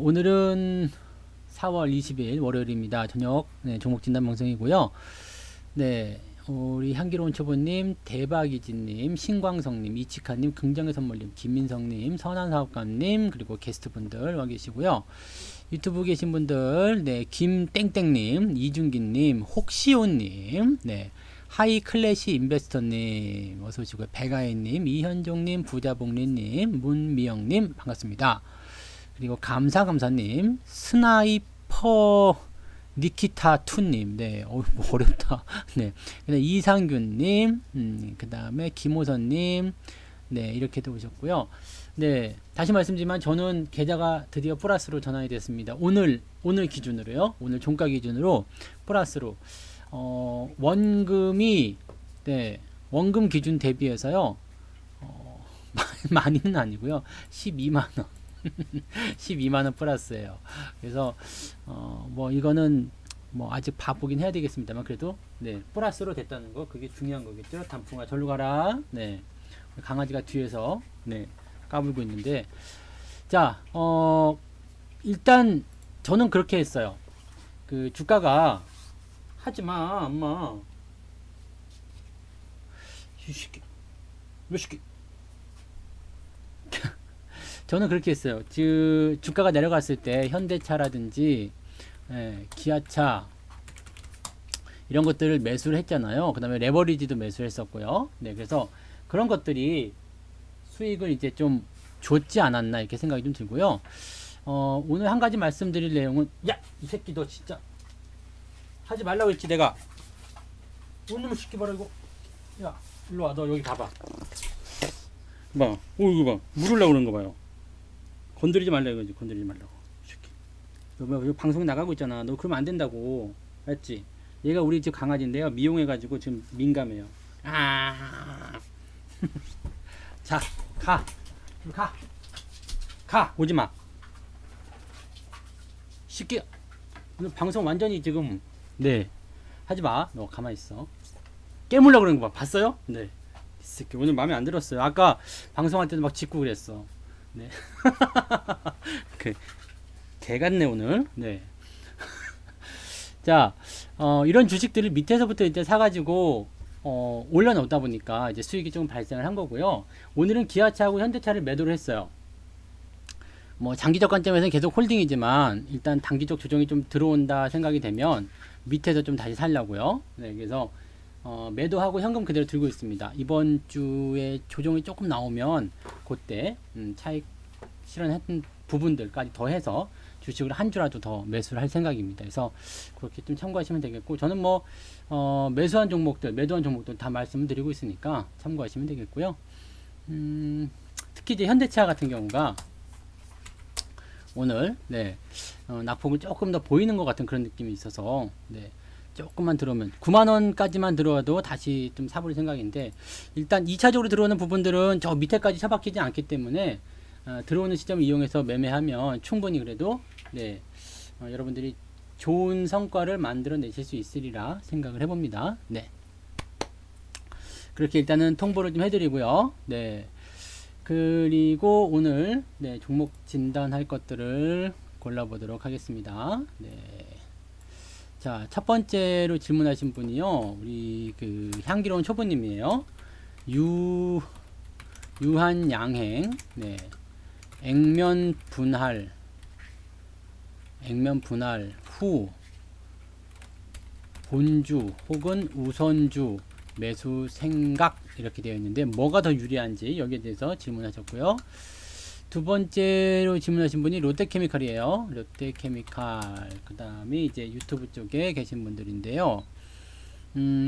오늘은 4월 20일 월요일입니다. 저녁 종목 진단 방송이고요. 네, 우리 향기로운 초보님, 대박이지님, 신광성님, 이치카님, 긍정의 선물님, 김민성님, 선한사업가님, 그리고 게스트분들 와 계시고요. 유튜브 계신 분들, 네, 김땡땡님, 이준기님, 혹시온님, 네, 하이클래시 인베스터님, 어서 오시고요. 백아이님, 이현종님, 부자복리님, 문미영님, 반갑습니다. 그리고 감사님, 스나이퍼 니키타2님, 네, 뭐 어렵다. 네, 이상균님, 그 다음에 김호선님, 네, 이렇게도 오셨고요. 네, 다시 말씀드리지만 저는 계좌가 드디어 플러스로 전환이 됐습니다. 오늘 기준으로요. 오늘 종가 기준으로 플러스로, 원금이, 네, 원금 기준 대비해서요, 많이는 아니고요. 12만원. 12만원 플러스예요. 그래서 뭐 이거는 뭐 아직 봐보긴 해야 되겠습니다만 그래도 네 플러스로 됐다는 거 그게 중요한 거겠죠. 단풍아 절로 가라. 네 강아지가 뒤에서 네 까불고 있는데 자 일단 저는 그렇게 했어요. 그 주가가 하지마 엄마 휴식이 몇 시기 저는 그렇게 했어요. 주가가 내려갔을 때 현대차라든지 기아차 이런 것들을 매수를 했잖아요. 그 다음에 레버리지도 매수를 했었고요. 네, 그래서 그런 것들이 수익을 이제 좀 줬지 않았나 이렇게 생각이 좀 들고요. 오늘 한 가지 말씀드릴 내용은 야! 이 새끼 너 진짜 하지 말라고 했지 내가. 오늘은 시키 봐라 이거. 야 일로 와 너 여기 가봐. 봐. 오 이거 봐. 물으려고 그러는 거 봐요. 건드리지 말라 이거지. 건드리지 말라고. 너 방송 나가고 있잖아. 너 그러면 안 된다고. 알지? 얘가 우리 집 강아지인데요. 미용해가지고 지금 민감해요. 아. 자, 가. 가. 가. 오지 마. 쉽게. 오늘 방송 완전히 지금 네. 하지 마. 너 가만히 있어. 깨물려고 그러는 거 봐. 봤어요? 네. 이 새끼 오늘 마음에 안 들었어요. 아까 방송할 때도 막 짖고 그랬어. 네. 그, 개 같네, 오늘. 네. 자, 이런 주식들을 밑에서부터 이제 사가지고, 올려놓다 보니까 이제 수익이 좀 발생을 한 거고요. 오늘은 기아차하고 현대차를 매도를 했어요. 뭐, 장기적 관점에서는 계속 홀딩이지만, 일단 단기적 조정이 좀 들어온다 생각이 되면, 밑에서 좀 다시 살려고요. 네, 그래서, 매도하고 현금 그대로 들고 있습니다. 이번 주에 조정이 조금 나오면 그때 차익 실현했던 부분들까지 더해서 주식을 한 주라도 더 매수를 할 생각입니다. 그래서 그렇게 좀 참고하시면 되겠고 저는 뭐 매도한 종목들 다 말씀드리고 있으니까 참고하시면 되겠고요. 특히 이제 현대차 같은 경우가 오늘 네, 낙폭을 조금 더 보이는 것 같은 그런 느낌이 있어서 네, 조금만 들어오면 9만원까지만 들어와도 다시 좀 사볼 생각인데 일단 2차적으로 들어오는 부분들은 저 밑에까지 처박히지 않기 때문에 들어오는 시점을 이용해서 매매하면 충분히 그래도 네, 여러분들이 좋은 성과를 만들어 내실 수 있으리라 생각을 해봅니다. 네. 그렇게 일단은 통보를 좀 해드리고요. 네. 그리고 오늘 네, 종목 진단할 것들을 골라보도록 하겠습니다. 네. 자, 첫 번째로 질문하신 분이요. 우리 그 향기로운 초보님이에요. 유한양행. 네. 액면 분할 후 본주 혹은 우선주 매수 생각 이렇게 되어 있는데 뭐가 더 유리한지 여기에 대해서 질문하셨고요. 두 번째로 질문하신 분이 롯데케미칼이에요. 롯데케미칼. 그 다음에 이제 유튜브 쪽에 계신 분들인데요.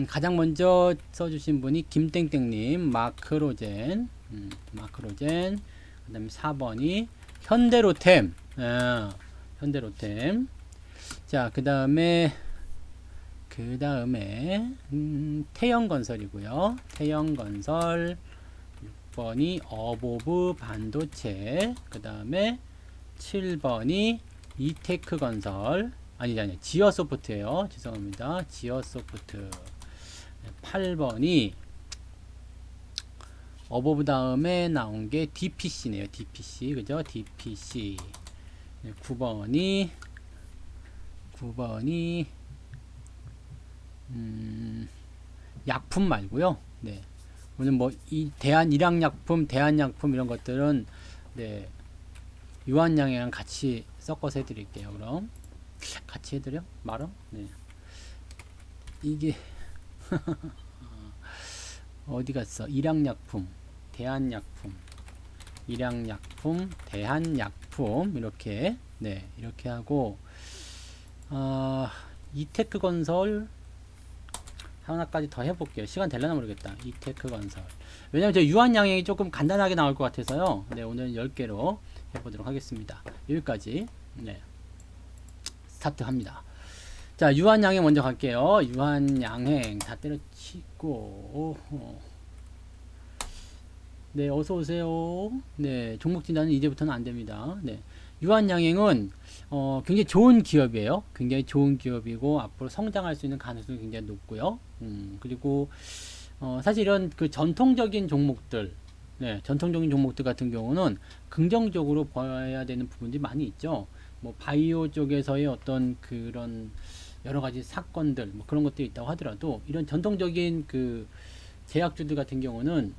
가장 먼저 써주신 분이 김땡땡님, 마크로젠. 마크로젠. 그 다음에 4번이 현대로템. 현대로템. 자, 그 다음에 태영건설이고요. 태영건설. 6번이 어보브 반도체. 그 다음에 7번이 이테크건설. 아니 지어소프트예요. 죄송합니다. 지어소프트. 8번이 어보브 다음에 나온 게 DPC네요. DPC. 그죠? DPC. 네, 9번이 약품 말고요. 네. 오늘 뭐 이 대한일양약품, 대한약품 이런 것들은 네, 유한양이랑 같이 섞어서 해드릴게요. 그럼 같이 해드려? 말어? 네. 이게 어디 갔어? 일양약품, 대한약품, 일양약품, 대한약품 이렇게 네 이렇게 하고 이테크건설 하나까지 더 해볼게요. 시간 되려나 모르겠다. 이테크건설. 왜냐면 저 유한양행이 조금 간단하게 나올 것 같아서요. 네, 오늘 10개로 해보도록 하겠습니다. 여기까지 네, 스타트합니다. 자, 유한양행 먼저 갈게요. 유한양행 다 때려치고 네, 어서 오세요. 네, 종목 진단은 이제부터는 안 됩니다. 네, 유한양행은 굉장히 좋은 기업이에요. 굉장히 좋은 기업이고 앞으로 성장할 수 있는 가능성이 굉장히 높고요. 그리고 사실 이런 그 전통적인 종목들, 네, 전통적인 종목들 같은 경우는 긍정적으로 봐야 되는 부분들이 많이 있죠. 뭐 바이오 쪽에서의 어떤 그런 여러 가지 사건들, 뭐 그런 것들이 있다고 하더라도 이런 전통적인 그 제약주들 같은 경우는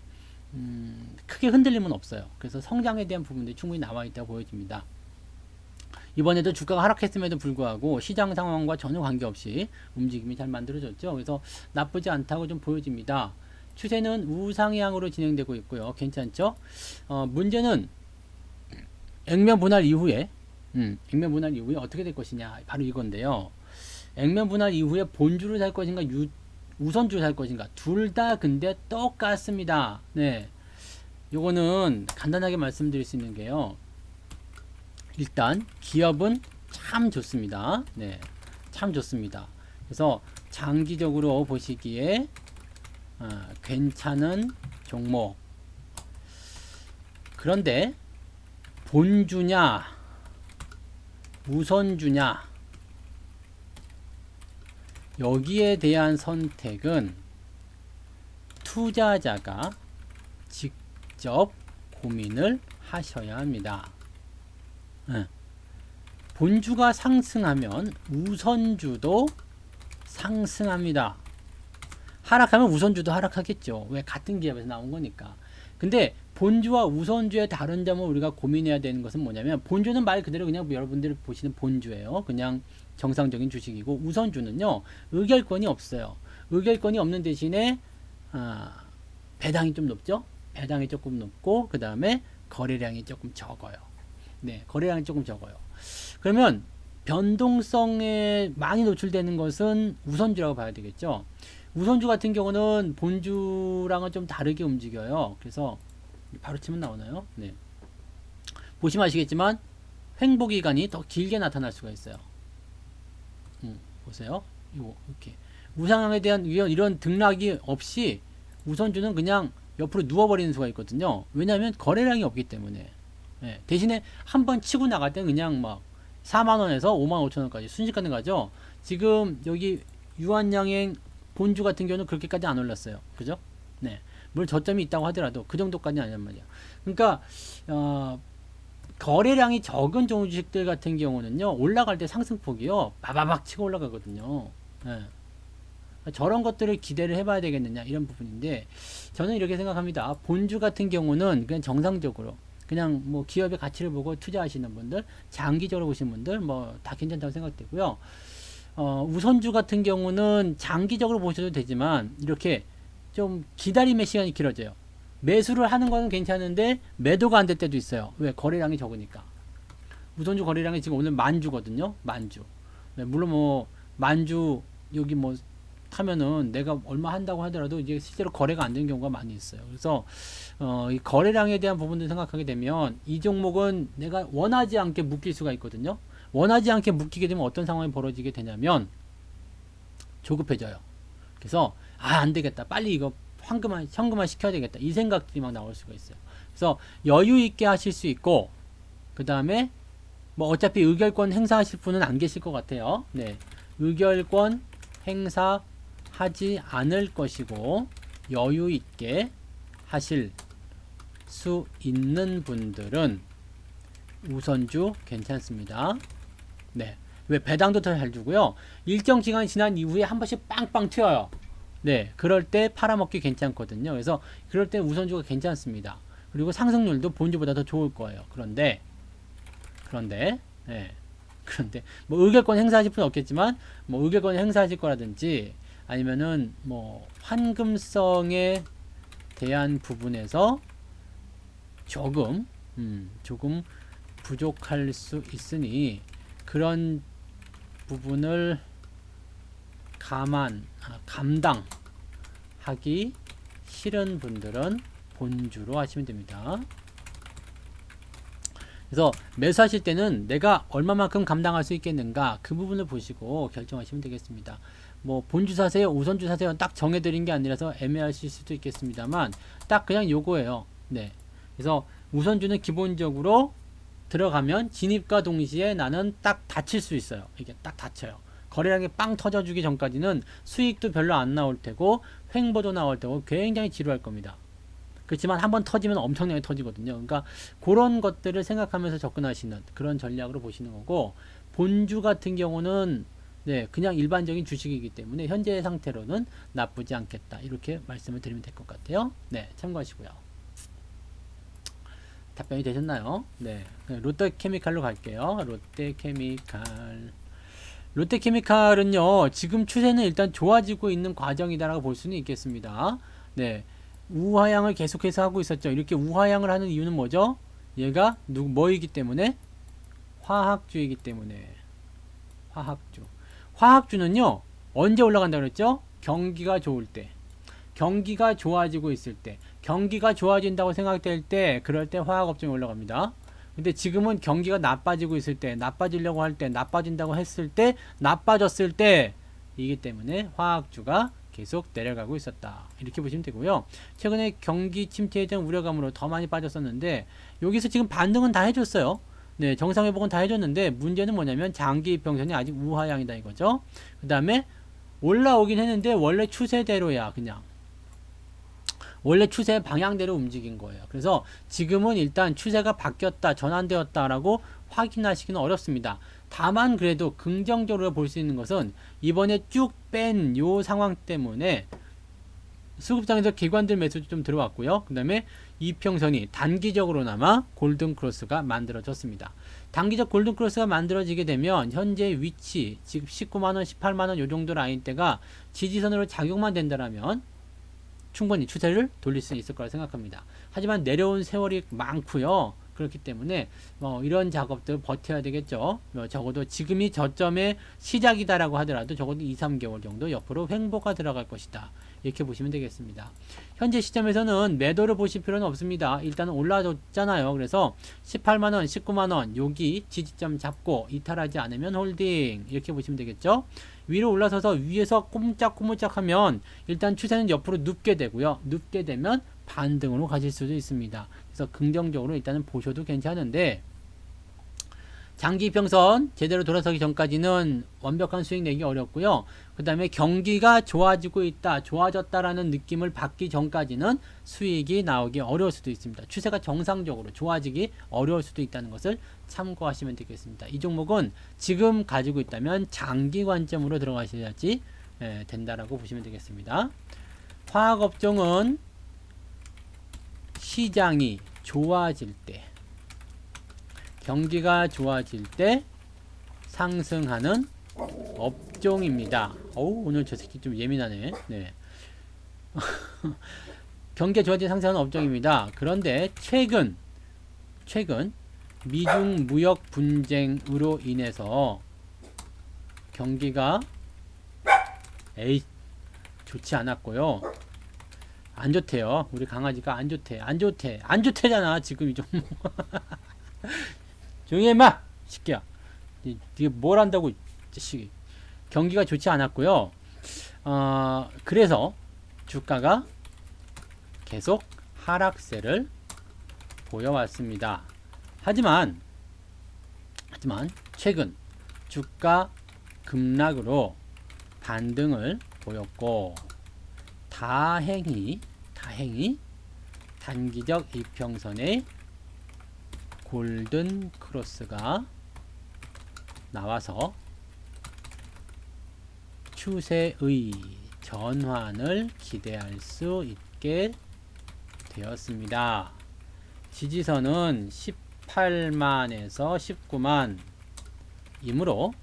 크게 흔들림은 없어요. 그래서 성장에 대한 부분들이 충분히 나와 있다고 보여집니다. 이번에도 주가가 하락했음에도 불구하고 시장 상황과 전혀 관계없이 움직임이 잘 만들어졌죠. 그래서 나쁘지 않다고 좀 보여집니다. 추세는 우상향으로 진행되고 있고요. 괜찮죠? 문제는 액면 분할 이후에 어떻게 될 것이냐, 바로 이건데요. 액면 분할 이후에 본주를 살 것인가 우선주를 살 것인가, 둘 다 근데 똑같습니다. 네, 요거는 간단하게 말씀드릴 수 있는 게요. 일단 기업은 참 좋습니다. 네, 참 좋습니다. 그래서 장기적으로 보시기에 괜찮은 종목. 그런데 본주냐 우선주냐, 여기에 대한 선택은 투자자가 직접 고민을 하셔야 합니다. 본주가 상승하면 우선주도 상승합니다. 하락하면 우선주도 하락하겠죠. 왜? 같은 기업에서 나온 거니까. 근데 본주와 우선주의 다른 점을 우리가 고민해야 되는 것은 뭐냐면, 본주는 말 그대로 그냥 여러분들이 보시는 본주예요. 그냥 정상적인 주식이고, 우선주는요 의결권이 없어요. 의결권이 없는 대신에 배당이 좀 높죠. 배당이 조금 높고, 그 다음에 거래량이 조금 적어요. 네, 거래량이 조금 적어요. 그러면 변동성에 많이 노출되는 것은 우선주라고 봐야 되겠죠. 우선주 같은 경우는 본주랑은 좀 다르게 움직여요. 그래서 바로 치면 나오나요? 네. 보시면 아시겠지만 횡보기간이 더 길게 나타날 수가 있어요. 보세요. 이렇게 우상향에 대한 이런 등락이 없이 우선주는 그냥 옆으로 누워버리는 수가 있거든요. 왜냐하면 거래량이 없기 때문에. 네. 대신에 한번 치고 나갈 때는 그냥 막 4만원에서 5만 5천원까지 순식간에 가죠. 지금 여기 유한양행 본주 같은 경우는 그렇게까지 안 올랐어요. 그죠? 네. 물론 저점이 있다고 하더라도 그 정도까지는 아니란 말이야. 그러니까 거래량이 적은 주식들 같은 경우는요, 올라갈 때 상승폭이요 바바박 치고 올라가거든요. 네. 저런 것들을 기대를 해봐야 되겠느냐, 이런 부분인데, 저는 이렇게 생각합니다. 본주 같은 경우는 그냥 정상적으로 그냥 뭐 기업의 가치를 보고 투자하시는 분들, 장기적으로 보시는 분들 뭐 다 괜찮다고 생각되고요. 우선주 같은 경우는 장기적으로 보셔도 되지만 이렇게 좀 기다림의 시간이 길어져요. 매수를 하는 거는 괜찮은데 매도가 안 될 때도 있어요. 왜? 거래량이 적으니까. 우선주 거래량이 지금 오늘 만주거든요. 만주. 네, 물론 뭐 만주 여기 뭐 타면은 내가 얼마 한다고 하더라도 이제 실제로 거래가 안 되는 경우가 많이 있어요. 그래서 이 거래량에 대한 부분들 생각하게 되면 이 종목은 내가 원하지 않게 묶일 수가 있거든요. 원하지 않게 묶이게 되면 어떤 상황이 벌어지게 되냐면 조급해져요. 그래서 안 되겠다, 빨리 이거 현금화 시켜야 되겠다, 이 생각들이 막 나올 수가 있어요. 그래서 여유 있게 하실 수 있고, 그 다음에 뭐 어차피 의결권 행사하실 분은 안 계실 것 같아요. 네, 의결권 행사하지 않을 것이고 여유 있게 하실 수 있는 분들은 우선주 괜찮습니다. 네. 왜 배당도 더 잘 주고요. 일정 기간이 지난 이후에 한 번씩 빵빵 튀어요. 네. 그럴 때 팔아먹기 괜찮거든요. 그래서 그럴 때 우선주가 괜찮습니다. 그리고 상승률도 본주보다 더 좋을 거예요. 그런데 네. 그런데 뭐 의결권 행사하실 분 없겠지만 뭐 의결권 행사하실 거라든지 아니면은 뭐 환금성에 대한 부분에서 조금 부족할 수 있으니 그런 부분을 감당하기 싫은 분들은 본주로 하시면 됩니다. 그래서 매수하실 때는 내가 얼마만큼 감당할 수 있겠는가 그 부분을 보시고 결정하시면 되겠습니다. 뭐 본주 사세요, 우선주 사세요 딱 정해드린 게 아니라서 애매하실 수도 있겠습니다만 딱 그냥 요거예요. 네. 그래서 우선주는 기본적으로 들어가면 진입과 동시에 나는 딱 닫힐 수 있어요. 이게 딱 닫혀요. 거래량이 빵 터져주기 전까지는 수익도 별로 안 나올 테고 횡보도 나올 테고 굉장히 지루할 겁니다. 그렇지만 한번 터지면 엄청나게 터지거든요. 그러니까 그런 것들을 생각하면서 접근하시는 그런 전략으로 보시는 거고 본주 같은 경우는 네, 그냥 일반적인 주식이기 때문에 현재 상태로는 나쁘지 않겠다. 이렇게 말씀을 드리면 될 것 같아요. 네, 참고하시고요. 답변이 되셨나요? 네, 롯데케미칼로 갈게요. 롯데케미칼은요, 지금 추세는 일단 좋아지고 있는 과정이다라고 볼 수는 있겠습니다. 네, 우하향을 계속해서 하고 있었죠. 이렇게 우하향을 하는 이유는 뭐죠? 얘가 뭐이기 때문에? 화학주이기 때문에. 화학주는요, 언제 올라간다 그랬죠? 경기가 좋을 때. 경기가 좋아지고 있을 때. 경기가 좋아진다고 생각될 때, 그럴 때 화학업종이 올라갑니다. 근데 지금은 경기가 나빠지고 있을 때, 나빠지려고 할 때, 나빠진다고 했을 때, 나빠졌을 때, 이기 때문에 화학주가 계속 내려가고 있었다. 이렇게 보시면 되고요. 최근에 경기 침체에 대한 우려감으로 더 많이 빠졌었는데 여기서 지금 반등은 다 해줬어요. 네, 정상회복은 다 해줬는데 문제는 뭐냐면 장기 이평선이 아직 우하향이다 이거죠. 그 다음에 올라오긴 했는데 원래 추세대로야. 그냥 원래 추세 방향대로 움직인 거예요. 그래서 지금은 일단 추세가 바뀌었다, 전환되었다라고 확인하시기는 어렵습니다. 다만 그래도 긍정적으로 볼 수 있는 것은 이번에 쭉 뺀 요 상황 때문에 수급장에서 기관들 매수도 좀 들어왔고요. 그 다음에 이평선이 단기적으로나마 골든크로스가 만들어졌습니다. 단기적 골든크로스가 만들어지게 되면 현재 위치 지금 19만원, 18만원 요 정도 라인대가 지지선으로 작용만 된다라면 충분히 추세를 돌릴 수 있을 거라 생각합니다. 하지만 내려온 세월이 많고요. 그렇기 때문에 이런 작업들 버텨야 되겠죠. 적어도 지금이 저점의 시작이다라고 하더라도 적어도 2-3개월 정도 옆으로 횡보가 들어갈 것이다. 이렇게 보시면 되겠습니다. 현재 시점에서는 매도를 보실 필요는 없습니다. 일단 올라줬잖아요. 그래서 18만원, 19만원 여기 지지점 잡고 이탈하지 않으면 홀딩 이렇게 보시면 되겠죠. 위로 올라서서 위에서 꼼짝꼼짝 하면 일단 추세는 옆으로 눕게 되고요. 눕게 되면 반등으로 가실 수도 있습니다. 그래서 긍정적으로 일단은 보셔도 괜찮은데 장기 이평선 제대로 돌아서기 전까지는 완벽한 수익 내기 어렵고요. 그 다음에 경기가 좋아지고 있다, 좋아졌다라는 느낌을 받기 전까지는 수익이 나오기 어려울 수도 있습니다. 추세가 정상적으로 좋아지기 어려울 수도 있다는 것을 참고하시면 되겠습니다. 이 종목은 지금 가지고 있다면 장기 관점으로 들어가셔야지 된다라고 보시면 되겠습니다. 화학업종은 시장이 좋아질 때, 경기가 좋아질 때 상승하는 업종입니다. 오늘 저 새끼 좀 예민하네. 네. 경기가 좋아질 때 상승하는 업종입니다. 그런데 최근 미중 무역 분쟁으로 인해서 경기가 좋지 않았고요. 안 좋대요. 우리 강아지가 안 좋대잖아 지금 이 종목. 조용히 해 마 새끼야. 이게 뭘 한다고 자식이. 경기가 좋지 않았고요. 그래서 주가가 계속 하락세를 보여왔습니다. 하지만 최근 주가 급락으로 반등을 보였고 다행히 단기적 이평선에 골든 크로스가 나와서 추세의 전환을 기대할 수 있게 되었습니다. 지지선은 18만에서 19만 이므로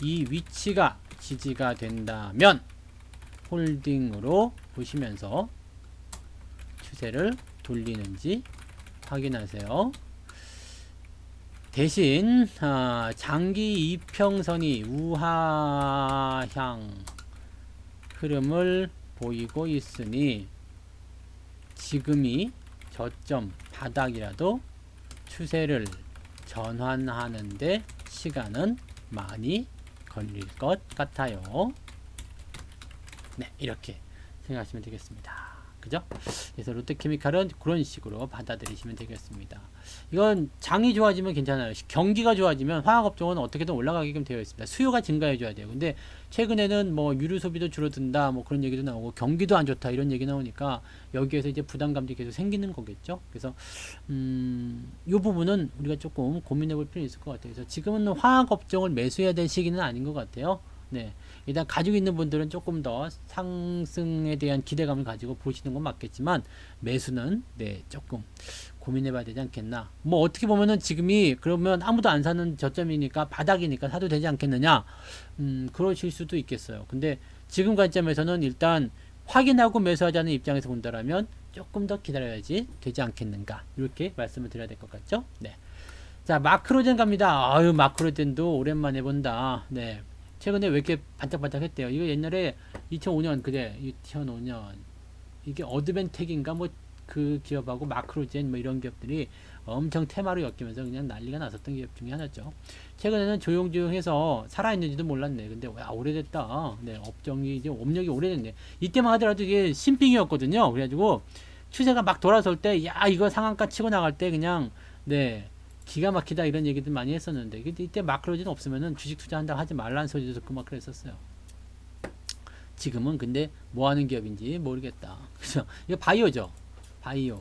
이 위치가 지지가 된다면 홀딩으로 보시면서 추세를 돌리는지 확인하세요. 대신 장기 이평선이 우하향 흐름을 보이고 있으니 지금이 저점 바닥이라도 추세를 전환하는데 시간은 많이 걸릴 것 같아요. 네, 이렇게 생각하시면 되겠습니다. 그죠? 그래서 롯데케미칼은 그런 식으로 받아들이시면 되겠습니다. 이건 장이 좋아지면 괜찮아요. 경기가 좋아지면 화학업종은 어떻게든 올라가게끔 되어 있습니다. 수요가 증가해 줘야 돼요. 근데 최근에는 뭐 유류 소비도 줄어든다, 뭐 그런 얘기도 나오고 경기도 안 좋다 이런 얘기 나오니까 여기에서 이제 부담감이 계속 생기는 거겠죠. 그래서 이 부분은 우리가 조금 고민해 볼 필요 있을 것 같아요. 그래서 지금은 화학업종을 매수해야 될 시기는 아닌 것 같아요. 네. 일단 가지고 있는 분들은 조금 더 상승에 대한 기대감을 가지고 보시는 건 맞겠지만 매수는 네, 조금 고민해 봐야 되지 않겠나. 뭐 어떻게 보면은 지금이 그러면 아무도 안 사는 저점이니까 바닥이니까 사도 되지 않겠느냐. 그러실 수도 있겠어요. 근데 지금 관점에서는 일단 확인하고 매수하자는 입장에서 본다라면 조금 더 기다려야지 되지 않겠는가. 이렇게 말씀을 드려야 될 것 같죠? 네. 자, 마크로젠 갑니다. 아유, 마크로젠도 오랜만에 본다. 네. 최근에 왜 이렇게 반짝반짝 했대요. 이거 옛날에 2005년, 2005년. 이게 어드벤텍인가 뭐 그 기업하고 마크로젠 뭐 이런 기업들이 엄청 테마로 엮이면서 그냥 난리가 났었던 기업 중에 하나죠. 최근에는 조용조용해서 살아있는지도 몰랐네. 근데 와, 오래됐다. 네, 업종이 이제 업력이 오래됐네. 이때만 하더라도 이게 신빙이었거든요. 그래가지고 추세가 막 돌아설 때, 야, 이거 상한가 치고 나갈 때 그냥, 네. 기가 막히다 이런 얘기들 많이 했었는데 이때 마크로젠 없으면은 주식 투자한다고 하지 말라는 소리도 듣고 막 그랬었어요. 지금은 근데 뭐 하는 기업인지 모르겠다. 그죠? 이거 바이오죠. 바이오.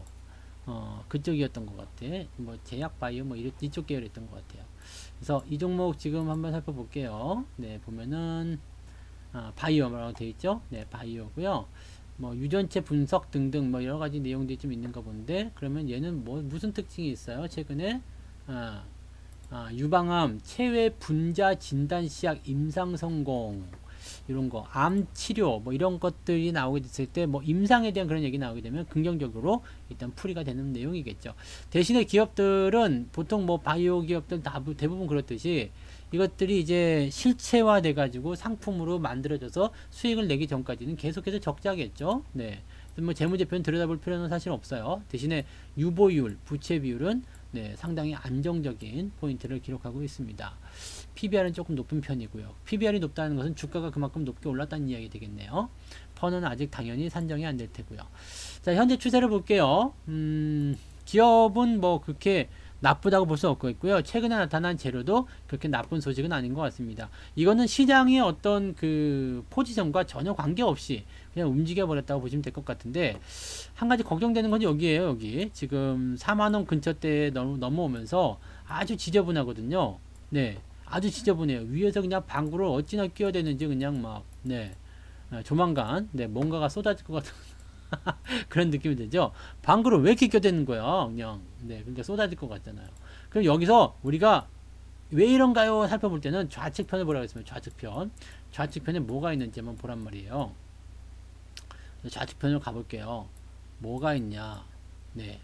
그쪽이었던 것 같아. 뭐 제약 바이오 뭐 이쪽 계열이었던 것 같아요. 그래서 이 종목 지금 한번 살펴볼게요. 네, 보면은 바이오라고 되어 있죠. 네, 바이오고요. 뭐 유전체 분석 등등 뭐 여러 가지 내용들이 좀 있는 거 본데 그러면 얘는 뭐 무슨 특징이 있어요? 최근에 유방암 체외 분자 진단 시약 임상 성공 이런 거, 암 치료 뭐 이런 것들이 나오게 됐을 때 뭐 임상에 대한 그런 얘기 나오게 되면 긍정적으로 일단 풀이가 되는 내용이겠죠. 대신에 기업들은 보통 뭐 바이오 기업들 대부분 그렇듯이 이것들이 이제 실체화 돼 가지고 상품으로 만들어져서 수익을 내기 전까지는 계속해서 적자겠죠. 네. 뭐 재무제표는 들여다볼 필요는 사실 없어요. 대신에 유보율, 부채 비율은 네, 상당히 안정적인 포인트를 기록하고 있습니다. PBR은 조금 높은 편이고요. PBR이 높다는 것은 주가가 그만큼 높게 올랐다는 이야기 되겠네요. 퍼는 아직 당연히 산정이 안 될 테고요. 자, 현재 추세를 볼게요. 기업은 뭐 그렇게 나쁘다고 볼 수 없고요. 최근에 나타난 재료도 그렇게 나쁜 소식은 아닌 것 같습니다. 이거는 시장의 어떤 그 포지션과 전혀 관계없이 그냥 움직여 버렸다고 보시면 될 것 같은데 한 가지 걱정되는 건 여기에요. 여기 지금 4만원 근처대에 넘어오면서 아주 지저분하거든요. 네, 아주 지저분해요. 위에서 그냥 방구를 어찌나 끼어대는지 그냥 막 네, 조만간 네, 뭔가가 쏟아질 것 같은 그런 느낌이 들죠. 방구를 왜 이렇게 껴대는 거야? 그냥 네, 그러니까 쏟아질 것 같잖아요. 그럼 여기서 우리가 왜 이런가요? 살펴볼 때는 좌측편을 보라고 했습니다. 좌측편. 좌측편에 뭐가 있는지 한번 보란 말이에요. 좌측편으로 가볼게요. 뭐가 있냐? 네.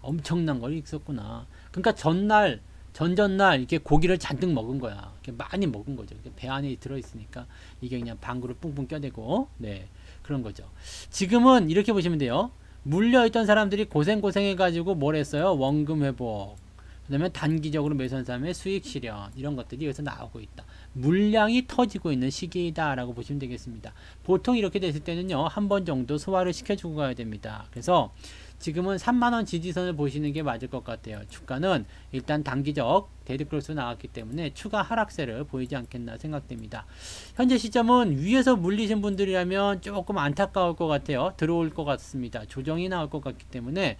엄청난 걸 있었구나. 그러니까 전전날 이렇게 고기를 잔뜩 먹은 거야. 이렇게 많이 먹은 거죠. 배 안에 들어있으니까 이게 그냥 방구를 뿡뿡 껴대고, 네. 그런 거죠. 지금은 이렇게 보시면 돼요. 물려있던 사람들이 고생해가지고 뭘 했어요? 원금 회복. 그 다음에 단기적으로 매수한 사람의 수익 실현. 이런 것들이 여기서 나오고 있다. 물량이 터지고 있는 시기이다. 라고 보시면 되겠습니다. 보통 이렇게 됐을 때는요, 한 번 정도 소화를 시켜주고 가야 됩니다. 그래서 지금은 3만원 지지선을 보시는 게 맞을 것 같아요. 주가는 일단 단기적 데드크로스 나왔기 때문에 추가 하락세를 보이지 않겠나 생각됩니다. 현재 시점은 위에서 물리신 분들이라면 조금 안타까울 것 같아요. 들어올 것 같습니다. 조정이 나올 것 같기 때문에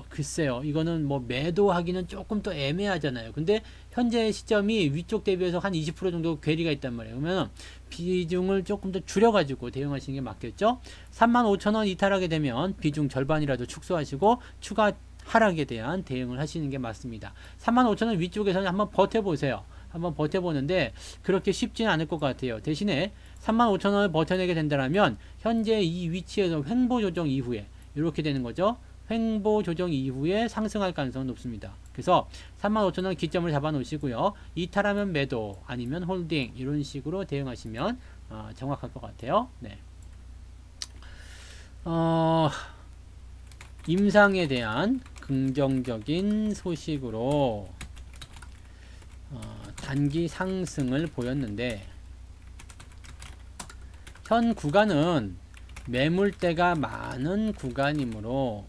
글쎄요. 이거는 뭐 매도하기는 조금 또 애매하잖아요. 근데 현재 시점이 위쪽 대비해서 한 20% 정도 괴리가 있단 말이에요. 그러면 비중을 조금 더 줄여가지고 대응하시는 게 맞겠죠. 35,000원 이탈하게 되면 비중 절반이라도 축소하시고 추가 하락에 대한 대응을 하시는 게 맞습니다. 35,000원 위쪽에서는 한번 버텨보세요. 한번 버텨보는데 그렇게 쉽지는 않을 것 같아요. 대신에 35,000원을 버텨내게 된다면 현재 이 위치에서 횡보 조정 이후에 이렇게 되는 거죠. 횡보 조정 이후에 상승할 가능성은 높습니다. 그래서 35,000원 기점을 잡아 놓으시고요. 이탈하면 매도 아니면 홀딩 이런 식으로 대응하시면 정확할 것 같아요. 네. 임상에 대한 긍정적인 소식으로 단기 상승을 보였는데 현 구간은 매물대가 많은 구간이므로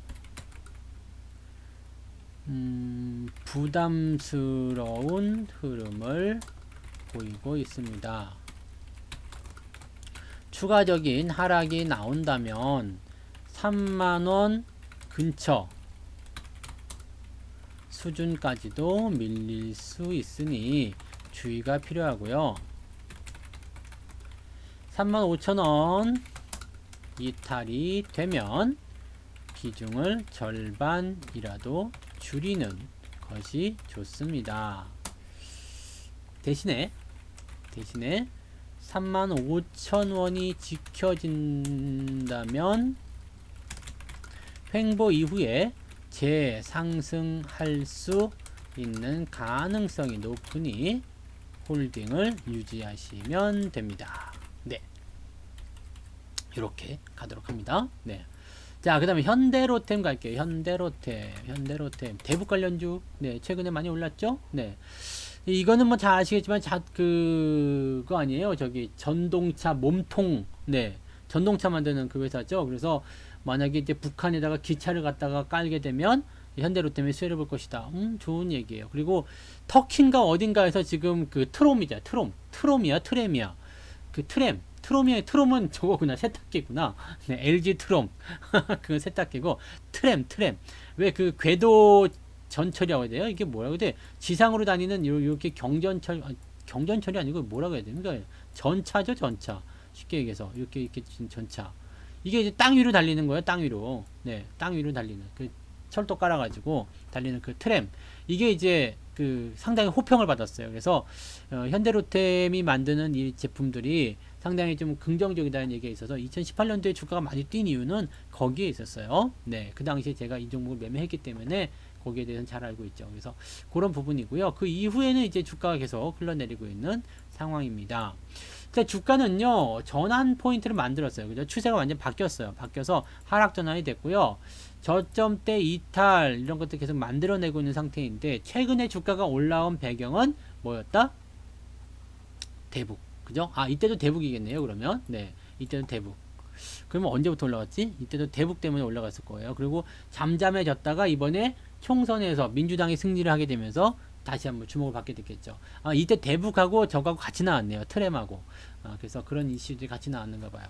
부담스러운 흐름을 보이고 있습니다. 추가적인 하락이 나온다면 3만원 근처 수준까지도 밀릴 수 있으니 주의가 필요하고요. 35,000원 이탈이 되면 비중을 절반이라도 줄이는 것이 좋습니다. 대신에 35,000원이 지켜진다면 횡보 이후에 재상승할 수 있는 가능성이 높으니 홀딩을 유지하시면 됩니다. 네. 이렇게 가도록 합니다. 네. 자, 그 다음에 현대로템 갈게요. 현대로템. 대북 관련주. 네, 최근에 많이 올랐죠? 네. 이거는 뭐 잘 아시겠지만, 그거 아니에요. 저기, 전동차 몸통. 네. 전동차 만드는 그 회사죠. 그래서 만약에 이제 북한에다가 기차를 갖다가 깔게 되면 현대로템이 수혜를 볼 것이다. 좋은 얘기예요. 그리고 터키인가 어딘가에서 지금 그 트럼이야. 그 트럼은 저거구나. 세탁기구나. 네, LG 트럼. 그건 세탁기고, 트램. 왜 그 궤도 전철이라고 해야 돼요? 이게 뭐라고 해야 돼? 지상으로 다니는 이렇게 경전철이 아니고 뭐라고 해야 됩니까? 전차죠, 전차. 쉽게 얘기해서. 이렇게 전차. 이게 이제 땅 위로 달리는 거예요, 땅 위로. 네, 땅 위로 달리는. 그 철도 깔아가지고 달리는 그 트램. 이게 이제 그 상당히 호평을 받았어요. 그래서 현대로템이 만드는 이 제품들이 상당히 좀 긍정적이다는 얘기가 있어서 2018년도에 주가가 많이 뛴 이유는 거기에 있었어요. 네, 그 당시에 제가 이 종목을 매매했기 때문에 거기에 대해서는 잘 알고 있죠. 그래서 그런 부분이고요. 그 이후에는 이제 주가가 계속 흘러내리고 있는 상황입니다. 자, 주가는요, 전환 포인트를 만들었어요. 그죠? 추세가 완전 바뀌었어요. 바뀌어서 하락 전환이 됐고요. 저점대 이탈 이런 것들 계속 만들어내고 있는 상태인데 최근에 주가가 올라온 배경은 뭐였다? 대북. 그죠? 아, 이때도 대북이겠네요. 그러면 네, 이때도 대북. 그러면 언제부터 올라갔지? 이때도 대북 때문에 올라갔을 거예요. 그리고 잠잠해졌다가 이번에 총선에서 민주당이 승리를 하게 되면서 다시 한번 주목을 받게 됐겠죠. 아, 이때 대북하고 저거하고 같이 나왔네요. 트램하고. 그래서 그런 이슈들이 같이 나왔는가 봐요.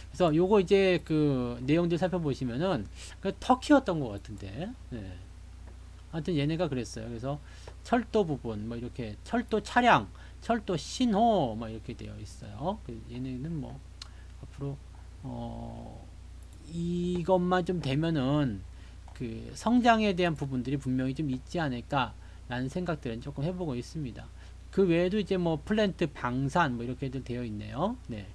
그래서 요거 이제 그 내용들 살펴보시면은 그 터키였던 것 같은데. 네. 하여튼 얘네가 그랬어요. 그래서 철도 부분, 뭐 이렇게 철도 차량, 철도 신호, 뭐 이렇게 되어 있어요. 얘네는 뭐 앞으로 이것만 좀 되면은 그 성장에 대한 부분들이 분명히 좀 있지 않을까 라는 생각들은 조금 해보고 있습니다. 그 외에도 이제 뭐 플랜트 방산 뭐 이렇게들 되어 있네요. 네.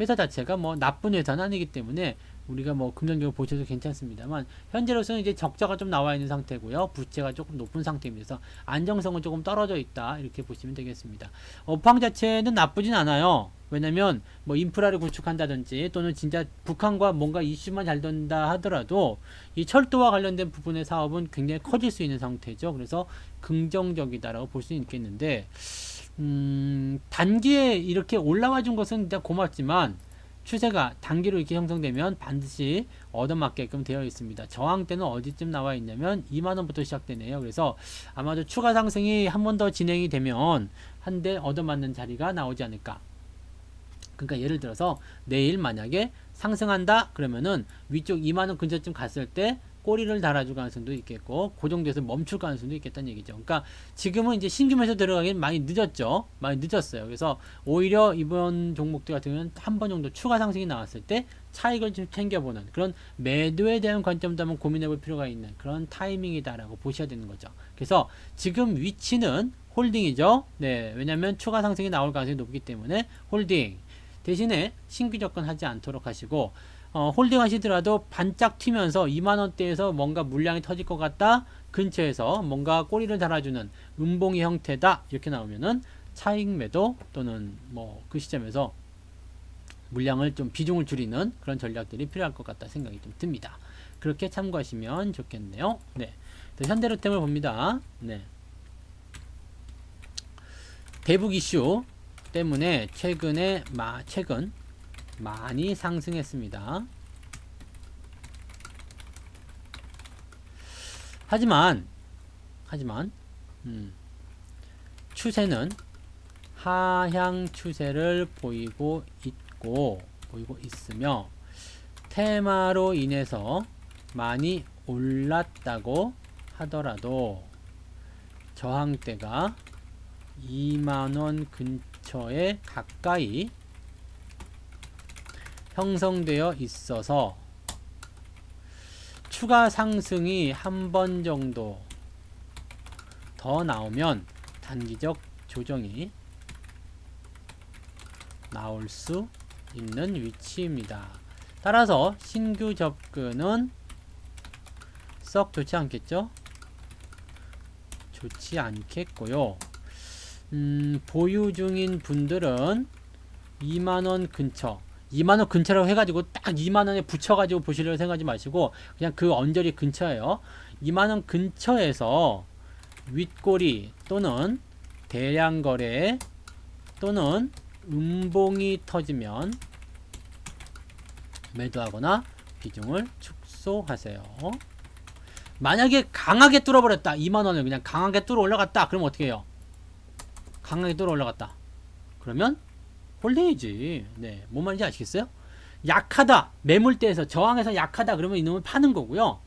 회사 자체가 뭐 나쁜 회사는 아니기 때문에 우리가 뭐 긍정적으로 보셔도 괜찮습니다만 현재로서는 이제 적자가 좀 나와 있는 상태고요. 부채가 조금 높은 상태입니다. 안정성은 조금 떨어져 있다 이렇게 보시면 되겠습니다. 업황 자체는 나쁘진 않아요. 왜냐면 뭐 인프라를 구축한다든지 또는 진짜 북한과 뭔가 이슈만 잘 된다 하더라도 이 철도와 관련된 부분의 사업은 굉장히 커질 수 있는 상태죠. 그래서 긍정적이다라고 볼 수 있겠는데 단기에 이렇게 올라와 준 것은 일단 고맙지만 추세가 단기로 이렇게 형성되면 반드시 얻어맞게끔 되어 있습니다. 저항 때는 어디쯤 나와 있냐면 2만원부터 시작되네요. 그래서 아마도 추가 상승이 한 번 더 진행이 되면 한 대 얻어맞는 자리가 나오지 않을까. 그러니까 예를 들어서 내일 만약에 상승한다 그러면은 위쪽 2만원 근처쯤 갔을 때 꼬리를 달아줄 가능성도 있겠고 그 정도에서 멈출 가능성도 있겠다는 얘기죠. 그러니까 지금은 이제 신규 매수 들어가긴 많이 늦었죠. 많이 늦었어요. 그래서 오히려 이번 종목들 같은 경우는 한 번 정도 추가 상승이 나왔을 때 차익을 좀 챙겨보는 그런 매도에 대한 관점도 한번 고민해 볼 필요가 있는 그런 타이밍이다라고 보셔야 되는 거죠. 그래서 지금 위치는 홀딩이죠. 네, 왜냐하면 추가 상승이 나올 가능성이 높기 때문에 홀딩. 대신에 신규 접근하지 않도록 하시고 홀딩 하시더라도 반짝 튀면서 2만원대에서 뭔가 물량이 터질 것 같다 근처에서 뭔가 꼬리를 달아주는 음봉의 형태다 이렇게 나오면은 차익 매도 또는 뭐 그 시점에서 물량을 좀 비중을 줄이는 그런 전략들이 필요할 것 같다 생각이 좀 듭니다. 그렇게 참고하시면 좋겠네요. 네, 현대로템을 봅니다. 네, 대북 이슈 때문에 최근 많이 상승했습니다. 하지만 추세는 하향 추세를 보이고 있으며 테마로 인해서 많이 올랐다고 하더라도 저항대가 2만원 근처에 가까이 형성되어 있어서 추가 상승이 한 번 정도 더 나오면 단기적 조정이 나올 수 있는 위치입니다. 따라서 신규 접근은 썩 좋지 않겠죠? 좋지 않겠고요. 보유 중인 분들은 2만원 근처 2만원 근처라고 해가지고 딱 2만원에 붙여가지고 보시려고 생각하지 마시고 그냥 그 언저리 근처에요. 2만원 근처에서 윗꼬리 또는 대량 거래 또는 음봉이 터지면 매도하거나 비중을 축소하세요. 만약에 강하게 뚫어버렸다. 2만원을 그냥 강하게 뚫어 올라갔다. 그럼 어떻게 해요? 강하게 뚫어 올라갔다. 그러면 홀딩이지. 네, 뭔 말인지 아시겠어요? 약하다. 매물대에서 저항에서 약하다. 그러면 이놈을 파는 거고요.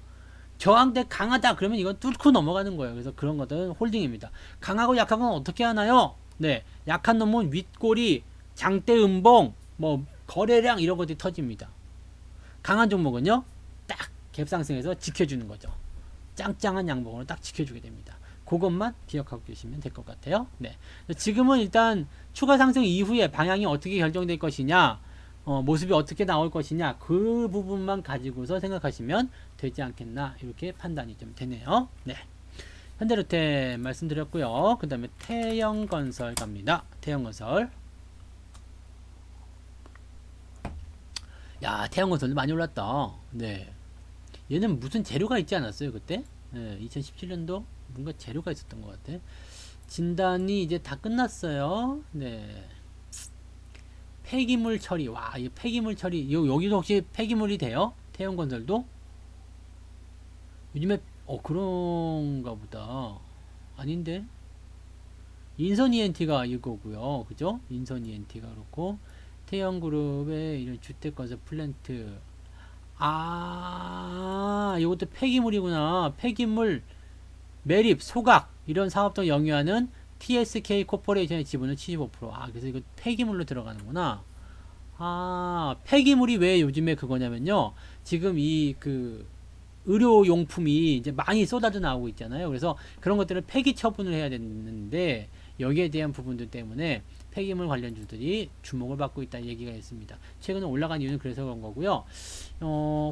저항대 강하다. 그러면 이건 뚫고 넘어가는 거예요. 그래서 그런 것들은 홀딩입니다. 강하고 약한 건 어떻게 하나요? 네, 약한 놈은 윗꼬리, 장대 음봉, 뭐 거래량 이런 것들이 터집니다. 강한 종목은요, 딱 갭상승해서 지켜주는 거죠. 짱짱한 양봉으로 딱 지켜주게 됩니다. 그것만 기억하고 계시면 될 것 같아요. 네. 지금은 일단 추가 상승 이후에 방향이 어떻게 결정될 것이냐, 모습이 어떻게 나올 것이냐, 그 부분만 가지고서 생각하시면 되지 않겠나, 이렇게 판단이 좀 되네요. 네. 현대로템 말씀드렸고요. 그 다음에 태영건설 갑니다. 태영건설. 야, 태영건설도 많이 올랐다. 네. 얘는 무슨 재료가 있지 않았어요, 그때? 네, 2017년도 뭔가 재료가 있었던 것 같아. 진단이 이제 다 끝났어요. 네. 폐기물 처리. 와, 이 폐기물 처리. 여기도 혹시 폐기물이 돼요? 태영건설도? 요즘에, 그런가 보다. 아닌데? 인선 ENT가 이거고요. 그죠? 인선 ENT가 그렇고, 태영그룹의 이런 주택건설 플랜트. 이것도 폐기물이구나. 폐기물, 매립, 소각 이런 사업도 영위하는 TSK 코퍼레이션의 지분은 75%. 그래서 이거 폐기물로 들어가는구나. 폐기물이 왜 요즘에 그거냐면요. 지금 그 의료용품이 이제 많이 쏟아져 나오고 있잖아요. 그래서 그런 것들을 폐기 처분을 해야 되는데 여기에 대한 부분들 때문에 폐기물 관련주들이 주목을 받고 있다는 얘기가 있습니다. 최근에 올라간 이유는 그래서 그런 거고요.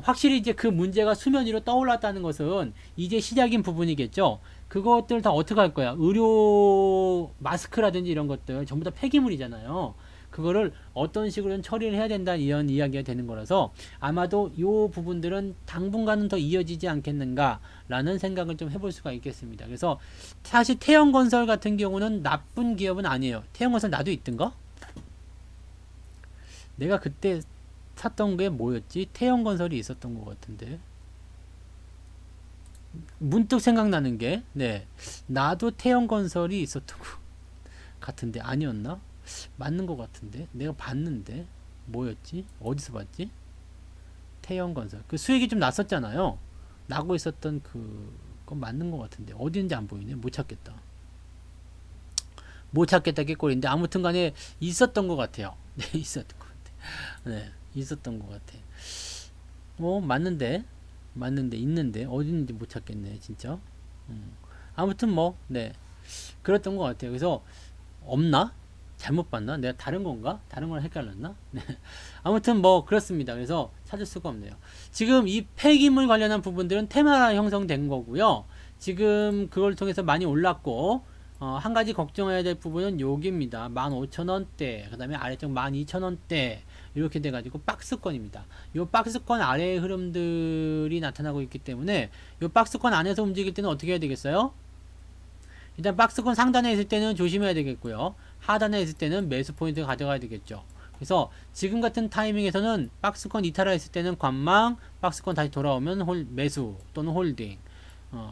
확실히 이제 그 문제가 수면 위로 떠올랐다는 것은 이제 시작인 부분이겠죠. 그것들 다 어떻게 할 거야? 의료 마스크라든지 이런 것들 전부 다 폐기물이잖아요. 그거를 어떤 식으로는 처리를 해야 된다 이런 이야기가 되는 거라서 아마도 이 부분들은 당분간은 더 이어지지 않겠는가 라는 생각을 좀 해볼 수가 있겠습니다. 그래서 사실 태영건설 같은 경우는 나쁜 기업은 아니에요. 태영건설 나도 있던가? 내가 그때 샀던 게 뭐였지? 태형건설이 있었던 것 같은데. 문득 생각나는 게, 네, 나도 태형건설이 있었던 것 같은데 아니었나? 맞는 것 같은데 내가 봤는데 뭐였지? 어디서 봤지? 태형건설 그 수익이 좀 났었잖아요. 나고 있었던 그건 맞는 것 같은데 어디인지 안 보이네. 못 찾겠다. 못 찾겠다 깨꼴인데 아무튼 간에 있었던 것 같아요. 네, 있었던 것 같아. 네, 있었던 것 같아. 맞는데 있는데 어디 있는지 못 찾겠네 진짜. 아무튼 뭐 네, 그랬던 것 같아요. 그래서 없나? 잘못 봤나? 내가 다른 건가? 다른 거랑 헷갈렸나? 네. 아무튼 뭐 그렇습니다. 그래서 찾을 수가 없네요. 지금 이 폐기물 관련한 부분들은 테마가 형성된 거고요. 지금 그걸 통해서 많이 올랐고 한 가지 걱정해야 될 부분은 여기입니다. 15,000원대, 그 다음에 아래쪽 12,000원대 이렇게 돼가지고 박스권입니다. 이 박스권 아래의 흐름들이 나타나고 있기 때문에 이 박스권 안에서 움직일 때는 어떻게 해야 되겠어요? 일단 박스권 상단에 있을 때는 조심해야 되겠고요. 하단에 있을 때는 매수 포인트 가져가야 되겠죠. 그래서 지금 같은 타이밍에서는 박스권 이탈했을 때는 관망, 박스권 다시 돌아오면 매수 또는 홀딩.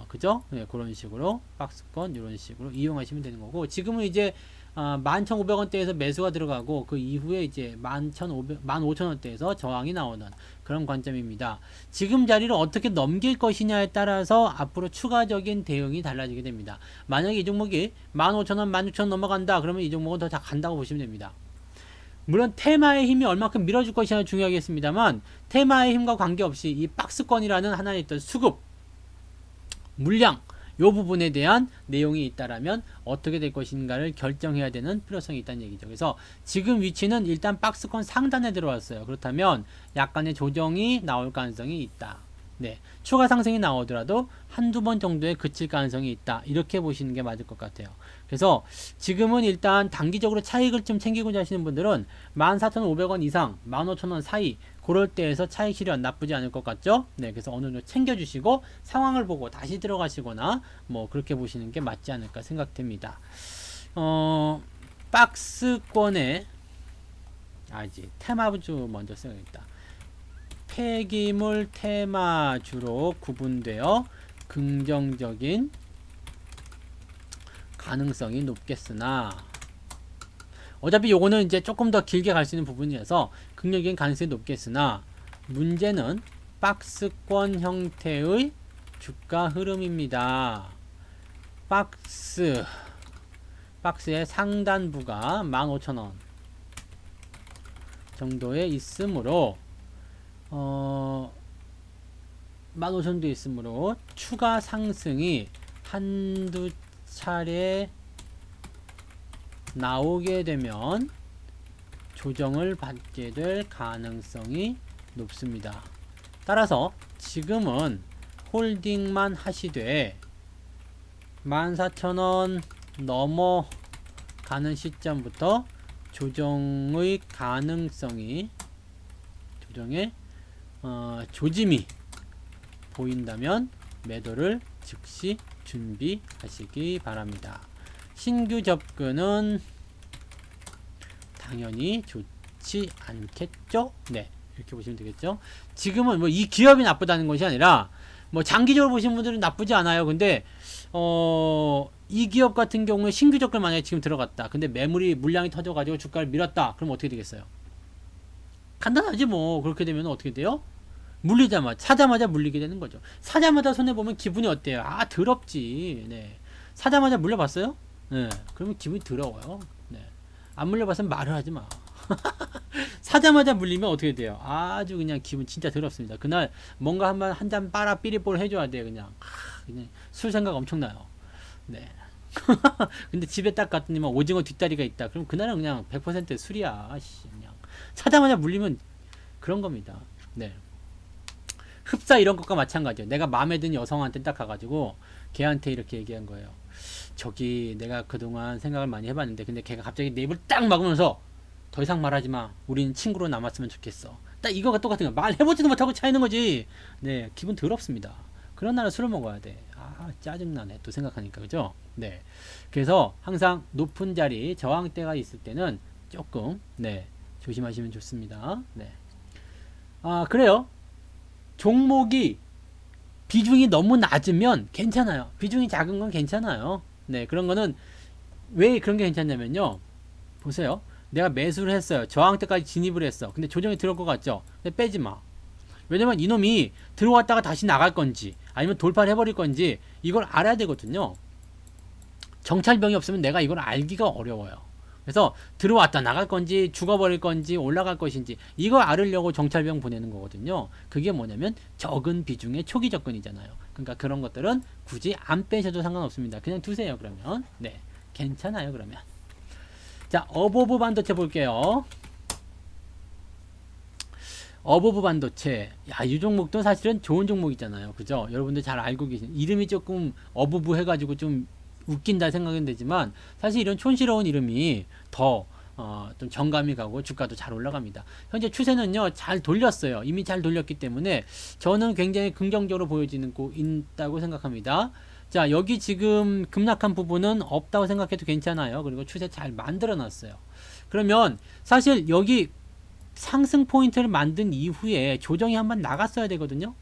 그죠? 네, 그런 식으로 박스권 이런 식으로 이용하시면 되는 거고, 지금은 이제 11,500원대에서 매수가 들어가고 그 이후에 이제 15,000원대에서 저항이 나오는 그런 관점입니다. 지금 자리를 어떻게 넘길 것이냐에 따라서 앞으로 추가적인 대응이 달라지게 됩니다. 만약에 이 종목이 15,000원, 16,000원 넘어간다 그러면 이 종목은 더 간다고 보시면 됩니다. 물론 테마의 힘이 얼마큼 밀어줄 것이냐 중요하겠습니다만, 테마의 힘과 관계없이 이 박스권이라는 하나의 어떤 수급 물량 요 부분에 대한 내용이 있다라면 어떻게 될 것인가를 결정해야 되는 필요성이 있다는 얘기죠. 그래서 지금 위치는 일단 박스권 상단에 들어왔어요. 그렇다면 약간의 조정이 나올 가능성이 있다. 네, 추가 상승이 나오더라도 한두 번 정도에 그칠 가능성이 있다. 이렇게 보시는 게 맞을 것 같아요. 그래서 지금은 일단 단기적으로 차익을 좀 챙기고자 하시는 분들은 14,500원 이상 15,000원 사이 그럴 때에서 차익 실현 나쁘지 않을 것 같죠? 네, 그래서 어느 정도 챙겨주시고 상황을 보고 다시 들어가시거나 뭐 그렇게 보시는 게 맞지 않을까 생각됩니다. 박스권에 이제 테마주 먼저 써야겠다. 폐기물 테마주로 구분되어 긍정적인 가능성이 높겠으나, 어차피 요거는 이제 조금 더 길게 갈 수 있는 부분이어서 긍정적인 가능성이 높겠으나, 문제는 박스권 형태의 주가 흐름입니다. 박스의 상단부가 15,000원 정도에 있으므로 15,000원도 있으므로 추가 상승이 한두 차례 나오게 되면 조정을 받게 될 가능성이 높습니다. 따라서 지금은 홀딩만 하시되 14,000원 넘어가는 시점부터 조정의 가능성이 조정의 조짐이 보인다면 매도를 즉시 준비하시기 바랍니다. 신규 접근은 당연히 좋지 않겠죠? 네, 이렇게 보시면 되겠죠? 지금은 뭐 이 기업이 나쁘다는 것이 아니라 뭐 장기적으로 보시는 분들은 나쁘지 않아요. 근데 이 기업 같은 경우에 신규 접근 만약에 지금 들어갔다. 근데 물량이 터져가지고 주가를 밀었다. 그럼 어떻게 되겠어요? 간단하지 뭐. 그렇게 되면 어떻게 돼요? 사자마자 물리게 되는 거죠. 사자마자 손해보면 기분이 어때요? 더럽지. 네. 사자마자 물려봤어요? 네. 그러면 기분이 더러워요. 네. 안 물려봤으면 말을 하지 마. 사자마자 물리면 어떻게 돼요? 아주 그냥 기분 진짜 더럽습니다. 그날 뭔가 한 잔 빨아 삐리볼 해줘야 돼. 그냥 술 생각 엄청나요. 네. 근데 집에 딱 갔더니만 오징어 뒷다리가 있다. 그럼 그날은 그냥 100% 술이야. 그냥 사자마자 물리면 그런 겁니다. 네. 흡사 이런 것과 마찬가지예요. 내가 마음에 든 여성한테 딱 가가지고 걔한테 이렇게 얘기한 거예요. 저기 내가 그동안 생각을 많이 해봤는데, 근데 걔가 갑자기 내 입을 딱 막으면서 더 이상 말하지 마. 우린 친구로 남았으면 좋겠어. 딱 이거가 똑같은 거야. 말해보지도 못하고 차이는 거지. 네, 기분 더럽습니다. 그런 날은 술을 먹어야 돼. 짜증나네. 또 생각하니까. 그죠? 네. 그래서 항상 높은 자리, 저항대가 있을 때는 조금, 네, 조심하시면 좋습니다. 네. 아, 그래요. 종목이 비중이 너무 낮으면 괜찮아요. 비중이 작은 건 괜찮아요. 네, 그런 거는 왜 그런 게 괜찮냐면요. 보세요. 내가 매수를 했어요. 저항대까지 진입을 했어. 근데 조정이 들어올 것 같죠? 근데 빼지 마. 왜냐면 이놈이 들어왔다가 다시 나갈 건지 아니면 돌파를 해버릴 건지 이걸 알아야 되거든요. 정찰병이 없으면 내가 이걸 알기가 어려워요. 그래서 들어왔다 나갈 건지 죽어버릴 건지 올라갈 것인지 이걸 알으려고 정찰병 보내는 거거든요. 그게 뭐냐면 적은 비중의 초기 접근이잖아요. 그러니까 그런 것들은 굳이 안 빼셔도 상관없습니다. 그냥 두세요. 그러면 네, 괜찮아요. 그러면 자, 어보브 반도체 볼게요. 어보브 반도체. 야, 이 종목도 사실은 좋은 종목이잖아요. 그죠? 여러분들 잘 알고 계신 이름이 조금 어보브 해가지고 좀 웃긴다 생각은 되지만 사실 이런 촌스러운 이름이 더 좀 정감이 가고 주가도 잘 올라갑니다. 현재 추세는요 잘 돌렸어요. 이미 잘 돌렸기 때문에 저는 굉장히 긍정적으로 보여지고 있다고 생각합니다. 자, 여기 지금 급락한 부분은 없다고 생각해도 괜찮아요. 그리고 추세 잘 만들어 놨어요. 그러면 사실 여기 상승 포인트를 만든 이후에 조정이 한번 나갔어야 되거든요.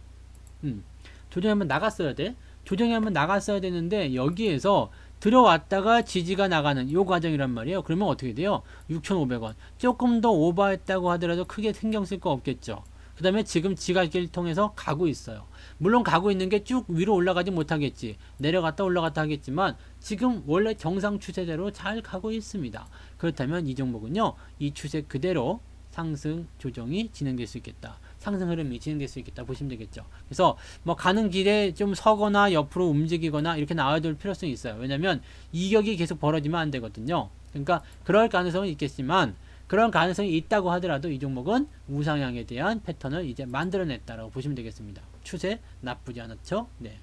조정이 한번 나갔어야 돼. 조정이 한번 나갔어야 되는데 여기에서 들어왔다가 지지가 나가는 요 과정이란 말이에요. 그러면 어떻게 돼요? 6,500원. 조금 더 오버했다고 하더라도 크게 신경 쓸 거 없겠죠. 그 다음에 지금 지각기를 통해서 가고 있어요. 물론 가고 있는 게 쭉 위로 올라가지 못하겠지. 내려갔다 올라갔다 하겠지만 지금 원래 정상 추세대로 잘 가고 있습니다. 그렇다면 이 종목은요. 이 추세 그대로 상승 조정이 진행될 수 있겠다. 상승 흐름이 진행될 수 있겠다 보시면 되겠죠. 그래서 뭐 가는 길에 좀 서거나 옆으로 움직이거나 이렇게 나와야 될 필요성이 있어요. 왜냐면 이격이 계속 벌어지면 안 되거든요. 그러니까 그럴 가능성은 있겠지만 그런 가능성이 있다고 하더라도 이 종목은 우상향에 대한 패턴을 이제 만들어냈다라고 보시면 되겠습니다. 추세 나쁘지 않았죠? 네.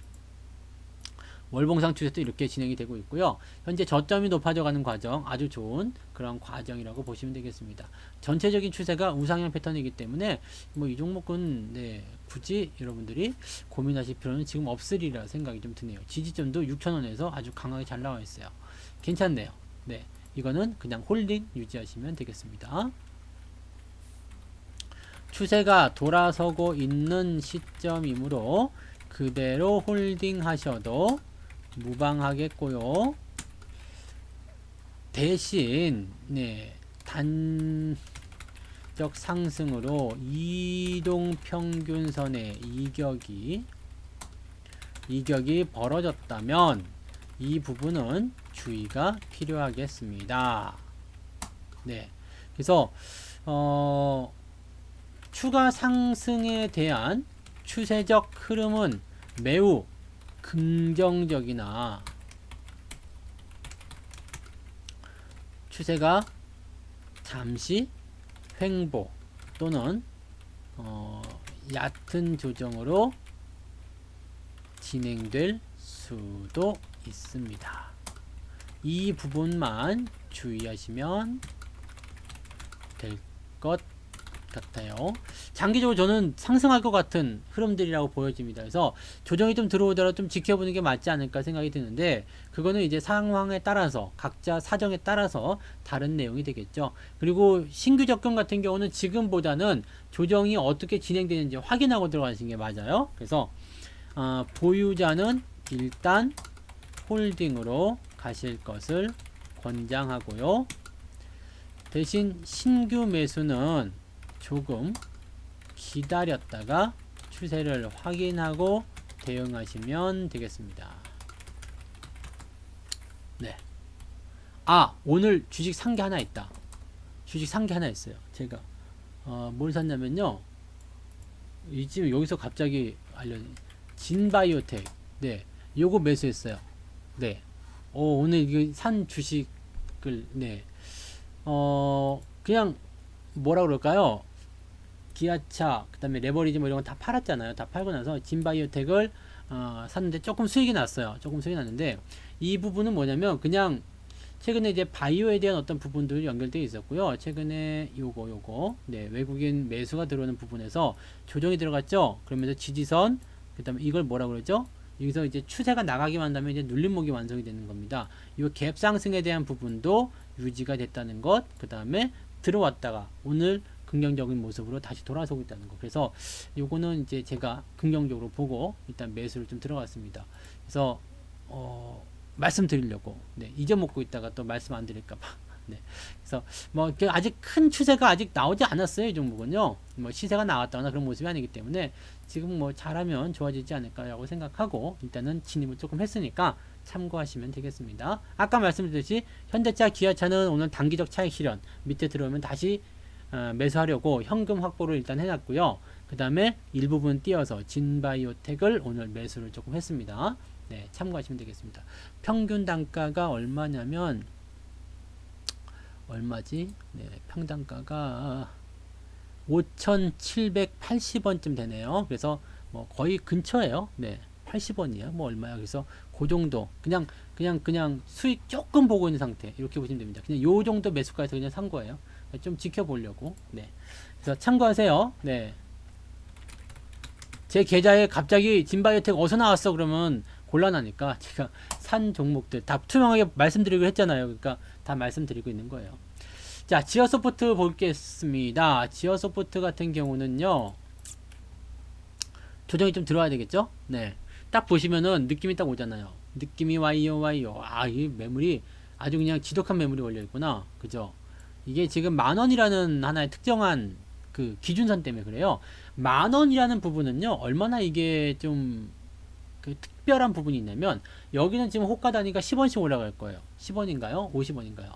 월봉상 추세도 이렇게 진행이 되고 있고요. 현재 저점이 높아져가는 과정, 아주 좋은 그런 과정이라고 보시면 되겠습니다. 전체적인 추세가 우상향 패턴이기 때문에 뭐 이 종목은 네, 굳이 여러분들이 고민하실 필요는 지금 없으리라 생각이 좀 드네요. 지지점도 6,000원에서 아주 강하게 잘 나와 있어요. 괜찮네요. 네, 이거는 그냥 홀딩 유지하시면 되겠습니다. 추세가 돌아서고 있는 시점이므로 그대로 홀딩 하셔도 무방하겠고요. 대신 네, 단적 상승으로 이동평균선의 이격이 벌어졌다면 이 부분은 주의가 필요하겠습니다. 네, 그래서 추가 상승에 대한 추세적 흐름은 매우 긍정적이나 추세가 잠시 횡보 또는 얕은 조정으로 진행될 수도 있습니다. 이 부분만 주의하시면 될 것 같아요. 장기적으로 저는 상승할 것 같은 흐름들이라고 보여집니다. 그래서 조정이 좀 들어오더라도 좀 지켜보는 게 맞지 않을까 생각이 드는데 그거는 이제 상황에 따라서 각자 사정에 따라서 다른 내용이 되겠죠. 그리고 신규 접근 같은 경우는 지금보다는 조정이 어떻게 진행되는지 확인하고 들어가시는 게 맞아요. 그래서 보유자는 일단 홀딩으로 가실 것을 권장하고요. 대신 신규 매수는 조금 기다렸다가 추세를 확인하고 대응하시면 되겠습니다. 네. 오늘 주식 산 게 하나 있다. 주식 산 게 하나 있어요. 제가 뭘 샀냐면요. 지금 여기서 갑자기 진바이오텍. 네. 요거 매수했어요. 네. 오늘 이거 산 주식을 네. 그냥 뭐라 그럴까요? 기아차, 그 다음에 레버리지 뭐 이런 거 다 팔았잖아요. 다 팔고 나서 진바이오텍을 샀는데 조금 수익이 났어요. 조금 수익이 났는데 이 부분은 뭐냐면 그냥 최근에 이제 바이오에 대한 어떤 부분들이 연결되어 있었고요. 최근에 요거 네, 외국인 매수가 들어오는 부분에서 조정이 들어갔죠. 그러면서 지지선, 그 다음에 이걸 뭐라 그러죠? 여기서 이제 추세가 나가기만 한다면 이제 눌림목이 완성이 되는 겁니다. 이 갭 상승에 대한 부분도 유지가 됐다는 것, 그 다음에 들어왔다가 오늘 긍정적인 모습으로 다시 돌아서고 있다는 거. 그래서 요거는 이제 제가 긍정적으로 보고 일단 매수를 좀 들어갔습니다. 그래서 말씀드리려고 잊어먹고 있다가 또 말씀 안 드릴까봐. 네. 그래서 뭐 아직 큰 추세가 아직 나오지 않았어요. 이 종목은요. 뭐 시세가 나왔다거나 그런 모습이 아니기 때문에 지금 뭐 잘하면 좋아지지 않을까라고 생각하고 일단은 진입을 조금 했으니까 참고하시면 되겠습니다. 아까 말씀드렸듯이 현대차, 기아차는 오늘 단기적 차익 실현 밑에 들어오면 다시 매수하려고 현금 확보를 일단 해놨고요. 그 다음에 일부분 띄어서 진바이오텍을 오늘 매수를 조금 했습니다. 네, 참고하시면 되겠습니다. 평균 단가가 얼마냐면 얼마지? 네, 평단가가 5,780원쯤 되네요. 그래서 뭐 거의 근처에요. 네, 80원이야. 뭐 얼마야? 그래서 그 정도 그냥 수익 조금 보고 있는 상태 이렇게 보시면 됩니다. 그냥 요 정도 매수가에서 그냥 산 거예요. 좀 지켜보려고. 네, 그래서 참고하세요. 네, 제 계좌에 갑자기 진바이오텍 어디서 나왔어? 그러면 곤란하니까 제가 산 종목들 다 투명하게 말씀드리고 했잖아요. 그러니까 다 말씀드리고 있는 거예요. 자, 지어소프트 보겠습니다. 지어소프트 같은 경우는요, 조정이 좀 들어와야 되겠죠? 네. 딱 보시면은 느낌이 딱 오잖아요. 느낌이 와요. 아, 이 매물이 아주 그냥 지독한 매물이 걸려 있구나. 그죠? 이게 지금 10,000원이라는 하나의 특정한 그 기준선 때문에 그래요. 10,000원이라는 부분은요, 얼마나 이게 좀 그 특별한 부분이 있냐면, 여기는 지금 호가 단위가 10원씩 올라갈 거예요. 10원인가요? 50원인가요?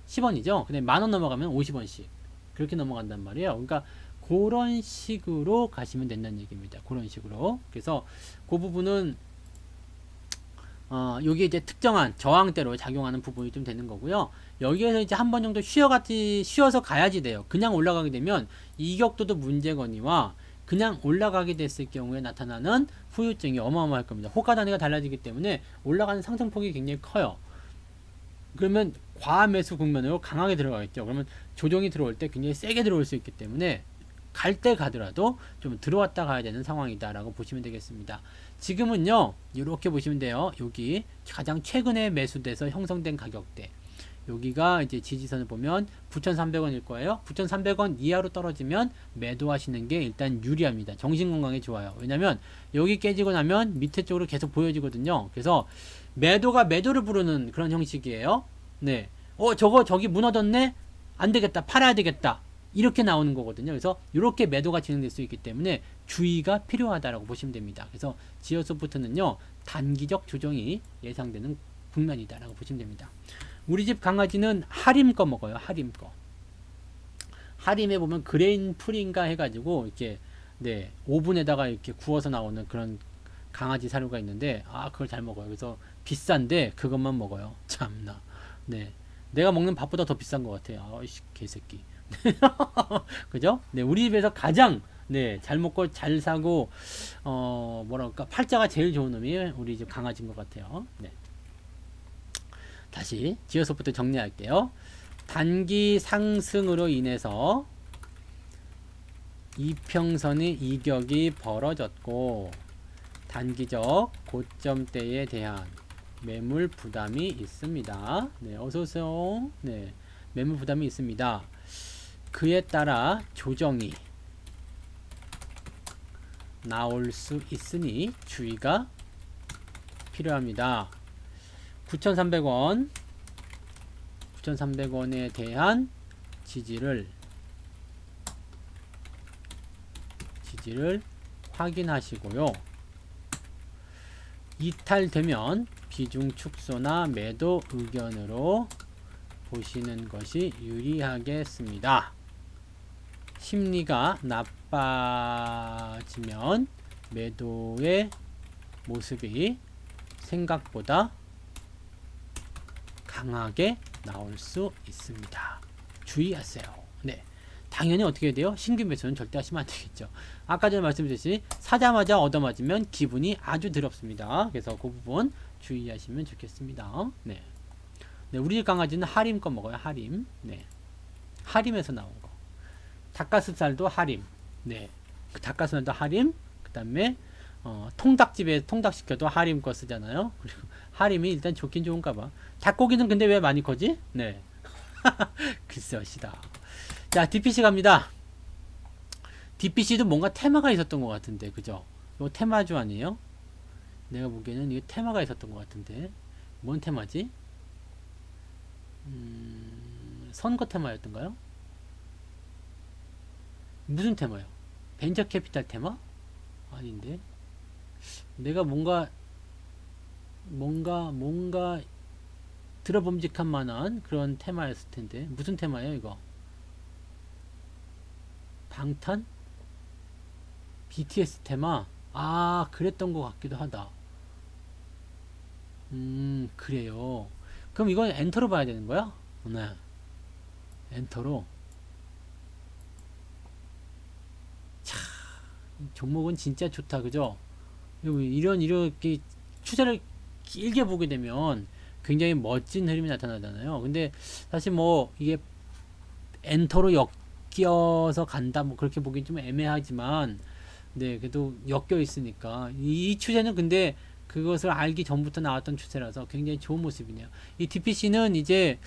10원이죠? 근데 10,000원 넘어가면 50원씩. 그렇게 넘어간단 말이에요. 그러니까, 그런 식으로 가시면 된다는 얘기입니다. 그런 식으로. 그래서, 그 부분은, 여기 이제 특정한 저항대로 작용하는 부분이 좀 되는 거고요. 여기에서 이제 한 번 정도 쉬어서 가야지 돼요. 그냥 올라가게 되면, 이격도도 문제거니와, 그냥 올라가게 됐을 경우에 나타나는 후유증이 어마어마할 겁니다. 호가 단위가 달라지기 때문에 올라가는 상승폭이 굉장히 커요. 그러면 과매수 국면으로 강하게 들어가겠죠. 그러면 조정이 들어올 때 굉장히 세게 들어올 수 있기 때문에 갈 때 가더라도 좀 들어왔다 가야 되는 상황이다 라고 보시면 되겠습니다. 지금은요, 이렇게 보시면 돼요. 여기 가장 최근에 매수돼서 형성된 가격대, 여기가 이제 지지선을 보면 9,300원일 거예요. 9,300원 이하로 떨어지면 매도하시는 게 일단 유리합니다. 정신건강에 좋아요. 왜냐면 여기 깨지고 나면 밑에 쪽으로 계속 보여지거든요. 그래서 매도가 매도를 부르는 그런 형식이에요. 네. 저기 무너졌네? 안 되겠다. 팔아야 되겠다. 이렇게 나오는 거거든요. 그래서 이렇게 매도가 진행될 수 있기 때문에 주의가 필요하다라고 보시면 됩니다. 그래서 지어소프트는요, 단기적 조정이 예상되는 국면이다라고 보시면 됩니다. 우리 집 강아지는 하림 거 먹어요. 하림 거. 하림에 보면 그레인 풀인가 해가지고 이렇게 오븐에다가 이렇게 구워서 나오는 그런 강아지 사료가 있는데 그걸 잘 먹어요. 그래서 비싼데 그것만 먹어요. 참나. 네, 내가 먹는 밥보다 더 비싼 것 같아요. 아이씨 개새끼. 그죠? 네, 우리 집에서 가장 잘 먹고 잘 사고 뭐랄까 팔자가 제일 좋은 놈이 우리 집 강아지인 것 같아요. 네. 다시 지어소프트 정리할게요. 단기 상승으로 인해서 이평선의 이격이 벌어졌고 단기적 고점대에 대한 매물 부담이 있습니다. 네, 어서오세요. 네, 매물 부담이 있습니다. 그에 따라 조정이 나올 수 있으니 주의가 필요합니다. 9,300원에 대한 지지를 확인하시고요. 이탈되면 비중 축소나 매도 의견으로 보시는 것이 유리하겠습니다. 심리가 나빠지면 매도의 모습이 생각보다 강하게 나올 수 있습니다. 주의하세요. 네, 당연히 어떻게 해야 돼요? 신규 매수는 절대 하시면 안 되겠죠. 아까 전에 말씀드렸듯이 사자마자 얻어맞으면 기분이 아주 더럽습니다. 그래서 그 부분 주의하시면 좋겠습니다. 네, 우리 집 강아지는 하림 거 먹어요. 하림. 네, 하림에서 나온 거. 닭가슴살도 하림. 네, 그 닭가슴살도 하림. 그 다음에 통닭집에 통닭시켜도 하림 거 쓰잖아요. 그리고 하림이 일단 좋긴 좋은가 봐. 닭고기는 근데 왜 많이 커지? 네. 글쎄시다. 자, DPC 갑니다. DPC도 뭔가 테마가 있었던 것 같은데, 그죠? 이거 테마주 아니에요? 내가 보기에는 이게 테마가 있었던 것 같은데, 뭔 테마지? 선거 테마였던가요? 무슨 테마요? 벤처 캐피탈 테마? 아닌데. 내가 뭔가 들어봄직한 만한 그런 테마였을 텐데. 무슨 테마예요, 이거? 방탄? BTS 테마? 아, 그랬던 것 같기도 하다. 그래요. 그럼 이건 엔터로 봐야 되는 거야? 네. 엔터로. 차, 종목은 진짜 좋다, 그죠? 이렇게 추세를 길게 보게 되면 굉장히 멋진 흐름이 나타나잖아요. 근데 사실 뭐 이게 엔터로 엮여서 간다, 뭐 그렇게 보기 좀 애매하지만, 네, 그래도 엮여 있으니까 이 추세는 근데 그것을 알기 전부터 나왔던 추세라서 굉장히 좋은 모습이네요. 이 DPC는 이제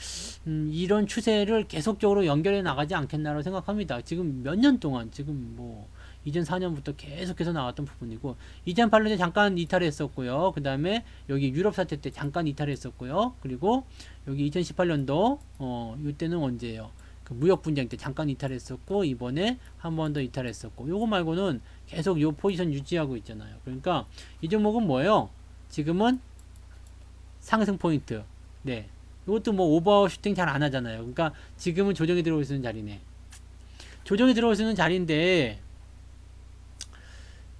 이런 추세를 계속적으로 연결해 나가지 않겠나라고 생각합니다. 지금 몇 년 동안 지금 뭐 이전 4년부터 계속해서 나왔던 부분이고, 2008년에 잠깐 이탈했었고요. 그 다음에 여기 유럽 사태 때 잠깐 이탈했었고요. 그리고 여기 2018년도 이때는 언제예요? 그 무역 분쟁 때 잠깐 이탈했었고, 이번에 한 번 더 이탈했었고, 요거 말고는 계속 요 포지션 유지하고 있잖아요. 그러니까 이 종목은 뭐예요? 지금은 상승 포인트. 네. 이것도 뭐 오버슈팅 잘 안 하잖아요. 그러니까 지금은 조정이 들어올 수 있는 자리네. 조정이 들어올 수 있는 자리인데,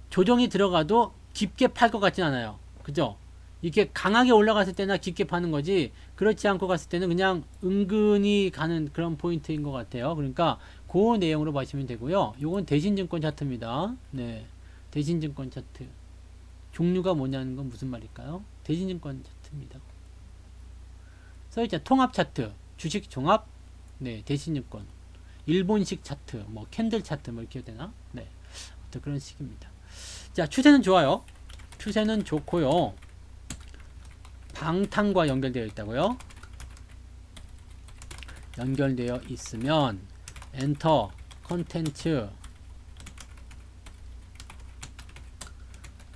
조정이 들어가도 깊게 팔 것 같진 않아요. 그죠? 이렇게 강하게 올라갔을 때나 깊게 파는 거지, 그렇지 않고 갔을 때는 그냥 은근히 가는 그런 포인트인 것 같아요. 그러니까 그 내용으로 보시면 되고요. 요건 대신증권 차트입니다. 네. 대신증권 차트. 종류가 뭐냐는 건 무슨 말일까요? 대신증권 차트입니다. 써있죠. 통합 차트. 주식 종합. 네. 대신증권. 일본식 차트. 뭐 캔들 차트 뭐 이렇게 해야 되나? 네. 어떤 그런 식입니다. 자, 추세는 좋아요. 추세는 좋고요. 방탄과 연결되어 있다고요? 연결되어 있으면 엔터 컨텐츠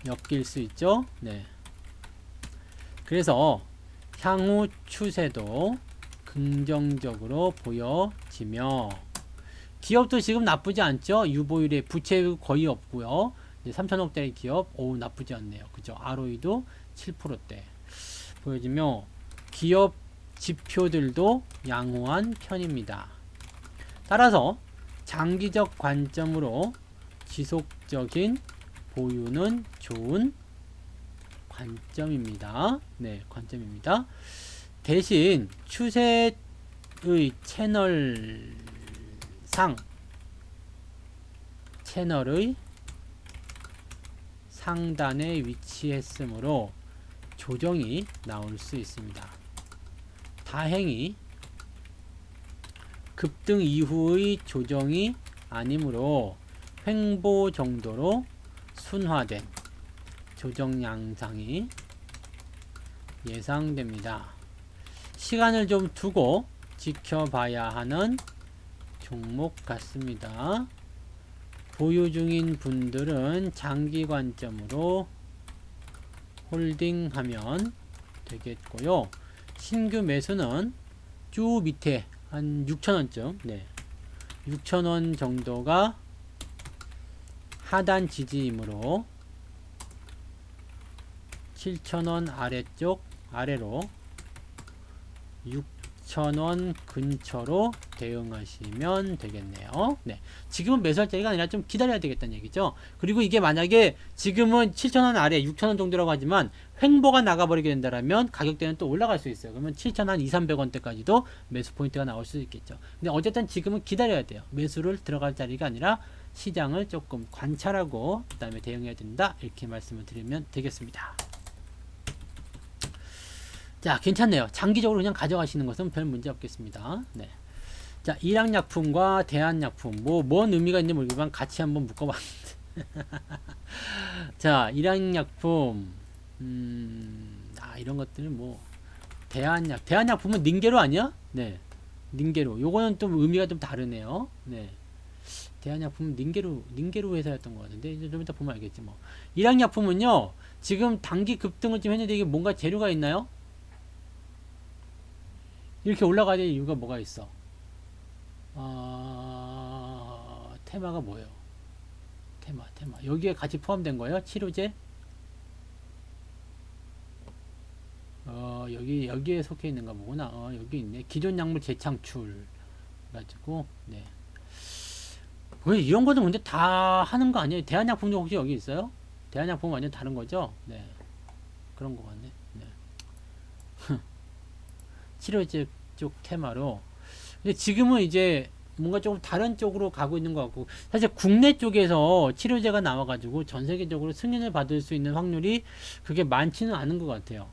엮일 수 있죠? 네. 그래서 향후 추세도 긍정적으로 보여지며, 기업도 지금 나쁘지 않죠? 유보율에 부채 거의 없고요. 3천억짜리 기업, 오, 나쁘지 않네요. 그죠? ROE도 7%대 보여지며, 기업 지표들도 양호한 편입니다. 따라서 장기적 관점으로 지속적인 보유는 좋은 관점입니다. 네, 관점입니다. 대신 추세의 채널의 상단에 위치했으므로 조정이 나올 수 있습니다. 다행히 급등 이후의 조정이 아니므로 횡보 정도로 순화된 조정 양상이 예상됩니다. 시간을 좀 두고 지켜봐야 하는 종목 같습니다. 보유 중인 분들은 장기 관점으로 홀딩하면 되겠고요. 신규 매수는 쭉 밑에 한 6,000원쯤, 네, 6,000원 정도가 하단 지지이므로 7,000원 아래쪽 아래로 6,000원 근처로 대응하시면 되겠네요. 네. 지금은 매수할 때가 아니라 좀 기다려야 되겠다는 얘기죠. 그리고 이게 만약에 지금은 7,000원 아래 6,000원 정도라고 하지만 횡보가 나가버리게 된다면 가격대는 또 올라갈 수 있어요. 그러면 7,000원 2,300원대까지도 매수 포인트가 나올 수 있겠죠. 근데 어쨌든 지금은 기다려야 돼요. 매수를 들어갈 자리가 아니라 시장을 조금 관찰하고 그 다음에 대응해야 된다. 이렇게 말씀을 드리면 되겠습니다. 자, 괜찮네요. 장기적으로 그냥 가져가시는 것은 별 문제 없겠습니다. 네. 자, 일양약품과 대한약품. 뭔 의미가 있는지 모르겠지만 같이 한번 묶어봤는데. 자, 일양약품. 이런 것들은 뭐, 대한약품은 닌게로 아니야? 네. 닌게루. 요거는 좀 의미가 좀 다르네요. 네. 대한약품은 닌게루 회사였던 것 같은데, 이제 좀 이따 보면 알겠지 뭐. 일양약품은요, 지금 단기 급등을 좀 했는데 이게 뭔가 재료가 있나요? 이렇게 올라가야 될 이유가 뭐가 있어? 테마가 뭐예요? 테마. 여기에 같이 포함된 거예요? 치료제? 여기에 속해 있는가 보구나. 여기 있네. 기존 약물 재창출. 가지고, 네. 왜 이런 거는 근데 다 하는 거 아니에요? 대한약품도 혹시 여기 있어요? 대한약품 완전 다른 거죠? 네. 그런 거 같네. 네. 치료제 쪽 테마로. 근데 지금은 이제 뭔가 조금 다른 쪽으로 가고 있는 것 같고, 사실 국내 쪽에서 치료제가 나와가지고 전 세계적으로 승인을 받을 수 있는 확률이 그게 많지는 않은 것 같아요.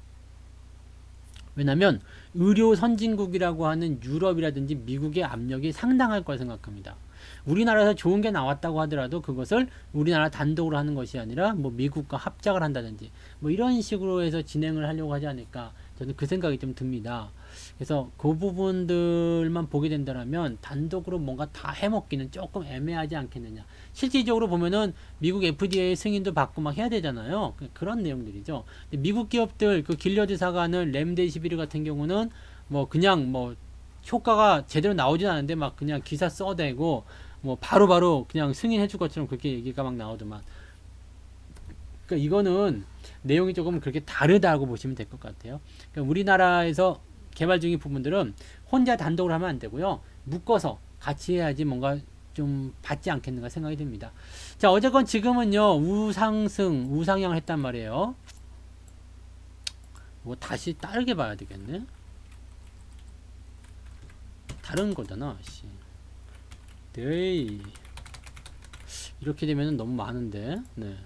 왜냐면 의료 선진국이라고 하는 유럽이라든지 미국의 압력이 상당할 거라 생각합니다. 우리나라에서 좋은 게 나왔다고 하더라도 그것을 우리나라 단독으로 하는 것이 아니라 뭐 미국과 합작을 한다든지 뭐 이런 식으로 해서 진행을 하려고 하지 않을까, 저는 그 생각이 좀 듭니다. 그래서 그 부분들만 보게 된다면 단독으로 뭔가 다 해먹기는 조금 애매하지 않겠느냐. 실질적으로 보면은 미국 FDA 승인도 받고 막 해야 되잖아요. 그런 내용들이죠. 미국 기업들 그 길려드사가 하는 렘데시비르 같은 경우는 뭐 그냥 뭐 효과가 제대로 나오진 않은데 막 그냥 기사 써대고 뭐 바로바로 그냥 승인해 줄 것처럼 그렇게 얘기가 막 나오더만. 그러니까 이거는 내용이 조금 그렇게 다르다고 보시면 될 것 같아요. 그러니까 우리나라에서 개발 중인 부분들은 혼자 단독으로 하면 안 되고요. 묶어서 같이 해야지 뭔가 좀 받지 않겠는가 생각이 듭니다. 자, 어쨌건 지금은요, 우상향을 했단 말이에요. 뭐 다시 다르게 봐야 되겠네. 다른 거잖아, 씨. 네. 이렇게 되면 너무 많은데, 네.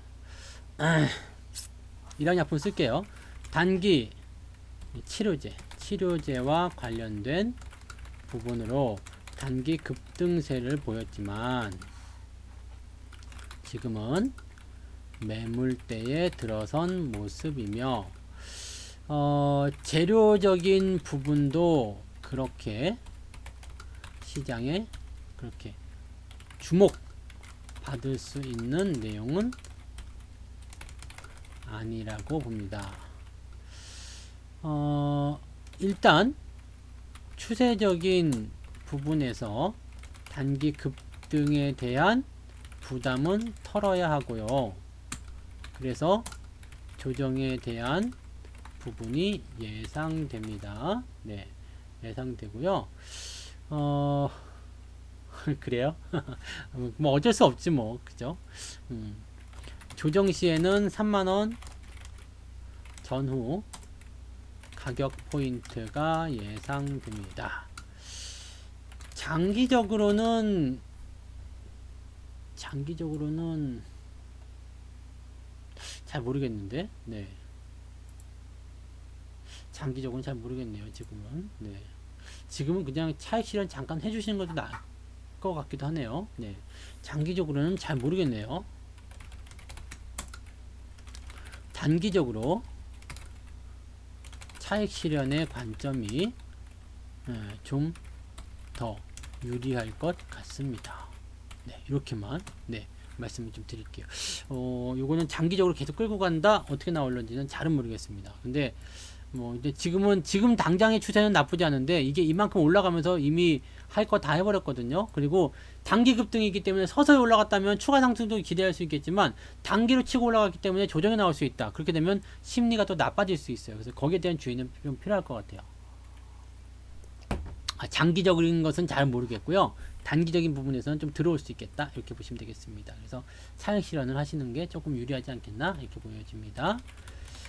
이런 약품 쓸게요. 단기 치료제와 관련된 부분으로 단기 급등세를 보였지만 지금은 매물대에 들어선 모습이며 재료적인 부분도 그렇게 시장에 그렇게 주목받을 수 있는 내용은 아니라고 봅니다. 일단 추세적인 부분에서 단기 급등에 대한 부담은 털어야 하고요. 그래서 조정에 대한 부분이 예상됩니다. 네, 예상되고요. 그래요? 뭐 어쩔 수 없지 뭐, 그죠? 조정 시에는 3만원 전후 가격 포인트가 예상됩니다. 장기적으로는 잘 모르겠는데, 네. 장기적으로는 잘 모르겠네요, 지금은. 네. 지금은 그냥 차익 실현 잠깐 해주시는 것도 나을 것 같기도 하네요. 네. 장기적으로는 잘 모르겠네요. 단기적으로 차익 실현의 관점이 좀 더 유리할 것 같습니다. 네, 이렇게만 말씀을 좀 드릴게요. 요거는 장기적으로 계속 끌고 간다, 어떻게 나올는지는 잘은 모르겠습니다. 근데 뭐 이제 지금 당장의 추세는 나쁘지 않은데 이게 이만큼 올라가면서 이미 할 거 다 해버렸거든요. 그리고 단기 급등이기 때문에 서서히 올라갔다면 추가 상승도 기대할 수 있겠지만 단기로 치고 올라갔기 때문에 조정이 나올 수 있다. 그렇게 되면 심리가 또 나빠질 수 있어요. 그래서 거기에 대한 주의는 좀 필요할 것 같아요. 장기적인 것은 잘 모르겠고요. 단기적인 부분에서는 좀 들어올 수 있겠다, 이렇게 보시면 되겠습니다. 그래서 차익 실현을 하시는 게 조금 유리하지 않겠나, 이렇게 보여집니다.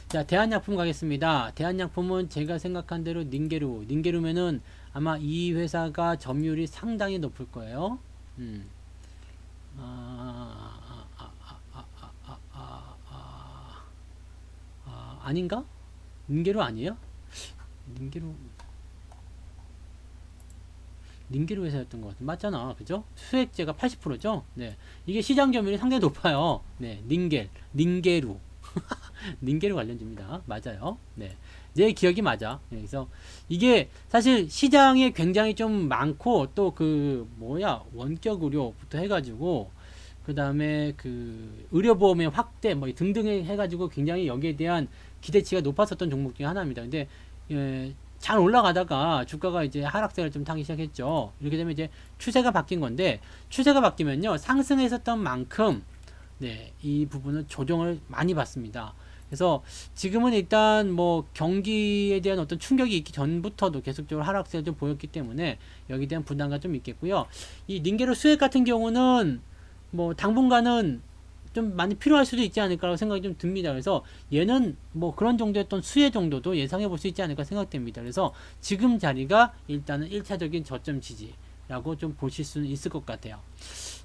자, 대한약품 가겠습니다. 대한약품은 제가 생각한 대로 닌게루면은 아마 이 회사가 점유율이 상당히 높을 거예요. 아닌가? 닌게루 아니에요? 닌게루 회사였던 것 같아. 맞잖아, 그죠? 수액제가 80%죠? 네, 이게 시장 점유율이 상당히 높아요. 네, 닌게루. 닌게루 관련주입니다. 맞아요. 네. 내 기억이 맞아. 네, 그래서 이게 사실 시장에 굉장히 좀 많고 또 그 뭐야 원격 의료부터 해가지고 그 다음에 그 의료보험의 확대 뭐 등등 해가지고 굉장히 여기에 대한 기대치가 높았었던 종목 중에 하나입니다. 근데 잘 올라가다가 주가가 이제 하락세를 좀 타기 시작했죠. 이렇게 되면 이제 추세가 바뀐 건데 추세가 바뀌면요 상승했었던 만큼 네, 이 부분은 조정을 많이 받습니다. 그래서 지금은 일단 뭐 경기에 대한 어떤 충격이 있기 전부터도 계속적으로 하락세를 좀 보였기 때문에 여기에 대한 부담감 좀 있겠고요. 이 닌게루 수액 같은 경우는 뭐 당분간은 좀 많이 필요할 수도 있지 않을까라고 생각이 좀 듭니다. 그래서 얘는 뭐 그런 정도의 어떤 수혜 정도도 예상해 볼 수 있지 않을까 생각됩니다. 그래서 지금 자리가 일단은 1차적인 저점 지지라고 좀 보실 수는 있을 것 같아요.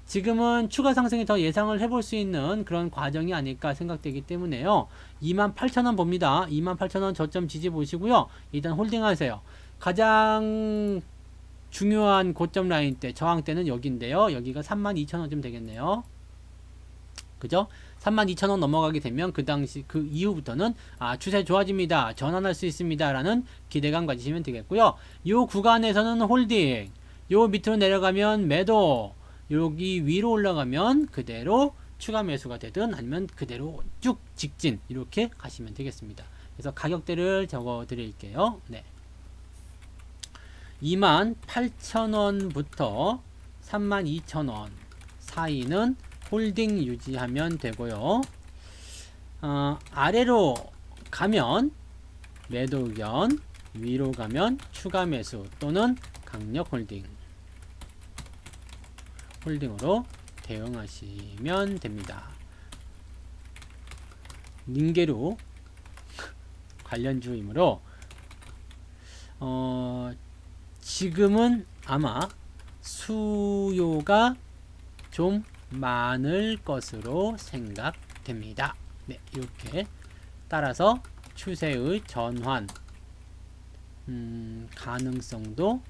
지금은 추가 상승이 더 예상을 해볼 수 있는 그런 과정이 아닐까 생각되기 때문에요. 28,000원 봅니다. 28,000원 저점 지지 보시고요. 일단 홀딩 하세요. 가장 중요한 고점 라인 때, 저항 때는 여기인데요. 여기가 32,000원쯤 되겠네요. 그죠? 32,000원 넘어가게 되면 그 당시, 그 이후부터는 추세 좋아집니다. 전환할 수 있습니다. 라는 기대감 가지시면 되겠고요. 이 구간에서는 홀딩, 요 밑으로 내려가면 매도, 여기 위로 올라가면 그대로 추가 매수가 되든 아니면 그대로 쭉 직진 이렇게 가시면 되겠습니다. 그래서 가격대를 적어 드릴게요. 네. 28,000원부터 32,000원 사이는 홀딩 유지하면 되고요. 아래로 가면 매도 의견, 위로 가면 추가 매수 또는 강력 홀딩으로 대응하시면 됩니다. 닌게루 관련주이므로 지금은 아마 수요가 좀 많을 것으로 생각됩니다. 네, 이렇게 따라서 추세의 전환 가능성도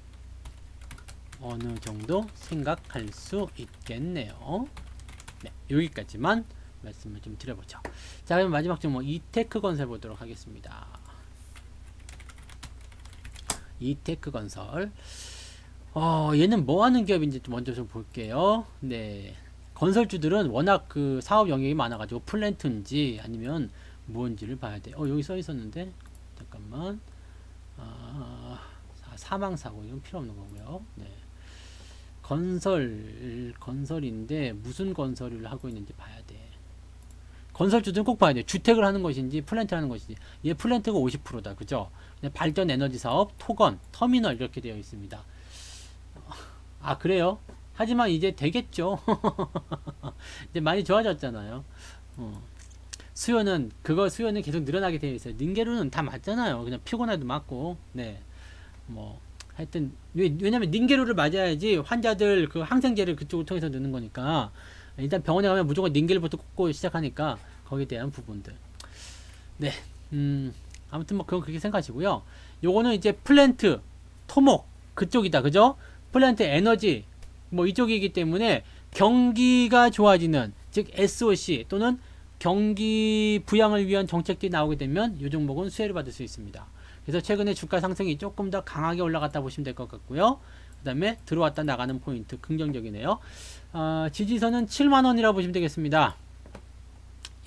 어느 정도 생각할 수 있겠네요. 네, 여기까지만 말씀을 좀 드려보죠. 자, 그럼 마지막 종목 이테크 건설 보도록 하겠습니다. 이테크 건설. 얘는 뭐 하는 기업인지 먼저 좀 볼게요. 네. 건설주들은 워낙 그 사업 영역이 많아가지고 플랜트인지 아니면 뭔지를 봐야 돼. 여기 써 있었는데 잠깐만. 사망사고 이건 필요 없는 거고요. 네. 건설인데 무슨 건설을 하고 있는지 봐야 돼. 건설주들은 꼭 봐야 돼. 주택을 하는 것인지 플랜트를 하는 것인지. 얘 플랜트가 50%다. 그죠? 발전 에너지 사업, 토건, 터미널 이렇게 되어 있습니다. 그래요? 하지만 이제 되겠죠. 이제 많이 좋아졌잖아요. 수요는 계속 늘어나게 되어 있어요. 닌게루는 다 맞잖아요. 그냥 피곤해도 맞고. 네. 뭐 하여튼 왜냐면 닌게루를 맞아야지 환자들 그 항생제를 그쪽을 통해서 넣는 거니까 일단 병원에 가면 무조건 닌게루부터 꽂고 시작하니까 거기에 대한 부분들. 네. 아무튼 뭐 그건 그렇게 생각하시고요. 요거는 이제 플랜트, 토목 그쪽이다. 그죠? 플랜트 에너지 뭐 이쪽이기 때문에 경기가 좋아지는 즉 SOC 또는 경기 부양을 위한 정책들이 나오게 되면 이 종목은 수혜를 받을 수 있습니다. 그래서 최근에 주가 상승이 조금 더 강하게 올라갔다 보시면 될 것 같고요. 그 다음에 들어왔다 나가는 포인트 긍정적이네요. 지지선은 7만원이라고 보시면 되겠습니다.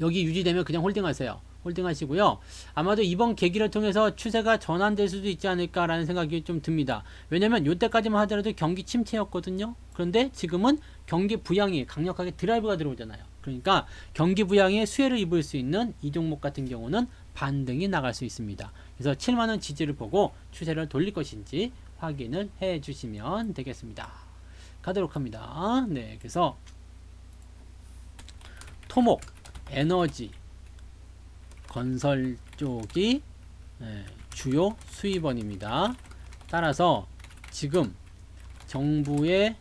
여기 유지되면 그냥 홀딩하세요. 홀딩하시고요. 아마도 이번 계기를 통해서 추세가 전환될 수도 있지 않을까라는 생각이 좀 듭니다. 왜냐면 이때까지만 하더라도 경기 침체였거든요. 그런데 지금은 경기 부양이 강력하게 드라이브가 들어오잖아요. 그러니까 경기 부양에 수혜를 입을 수 있는 이 종목 같은 경우는 반등이 나갈 수 있습니다. 그래서 7만원 지지를 보고 추세를 돌릴 것인지 확인을 해 주시면 되겠습니다. 가도록 합니다. 네, 그래서 토목, 에너지, 건설 쪽이 주요 수입원입니다. 따라서 지금 정부의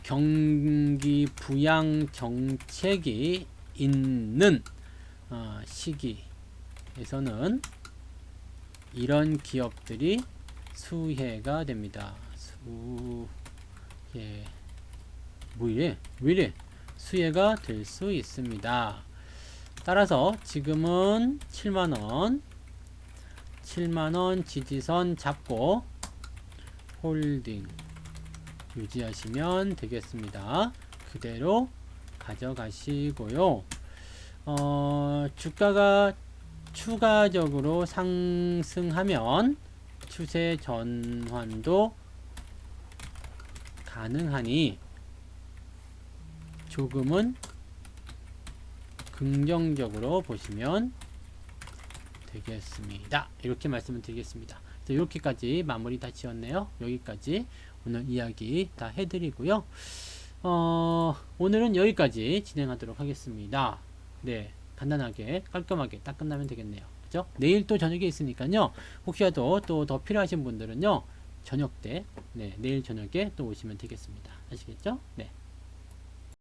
경기 부양 정책이 있는 시기에서는 이런 기업들이 수혜가 됩니다. 수혜 뭐 이래? 왜 이래? 수혜가 될 수 있습니다. 따라서 지금은 7만원 지지선 잡고 홀딩 유지하시면 되겠습니다. 그대로 가져가시고요. 주가가 추가적으로 상승하면 추세 전환도 가능하니 조금은 긍정적으로 보시면 되겠습니다. 이렇게 말씀을 드리겠습니다. 이렇게까지 마무리 다 지었네요. 여기까지 오늘 이야기 다 해드리고요. 오늘은 여기까지 진행하도록 하겠습니다. 네, 간단하게 깔끔하게 딱 끝나면 되겠네요. 그죠? 내일 또 저녁에 있으니까요. 혹시라도 또 더 필요하신 분들은요, 저녁 때, 네, 내일 저녁에 또 오시면 되겠습니다. 아시겠죠? 네.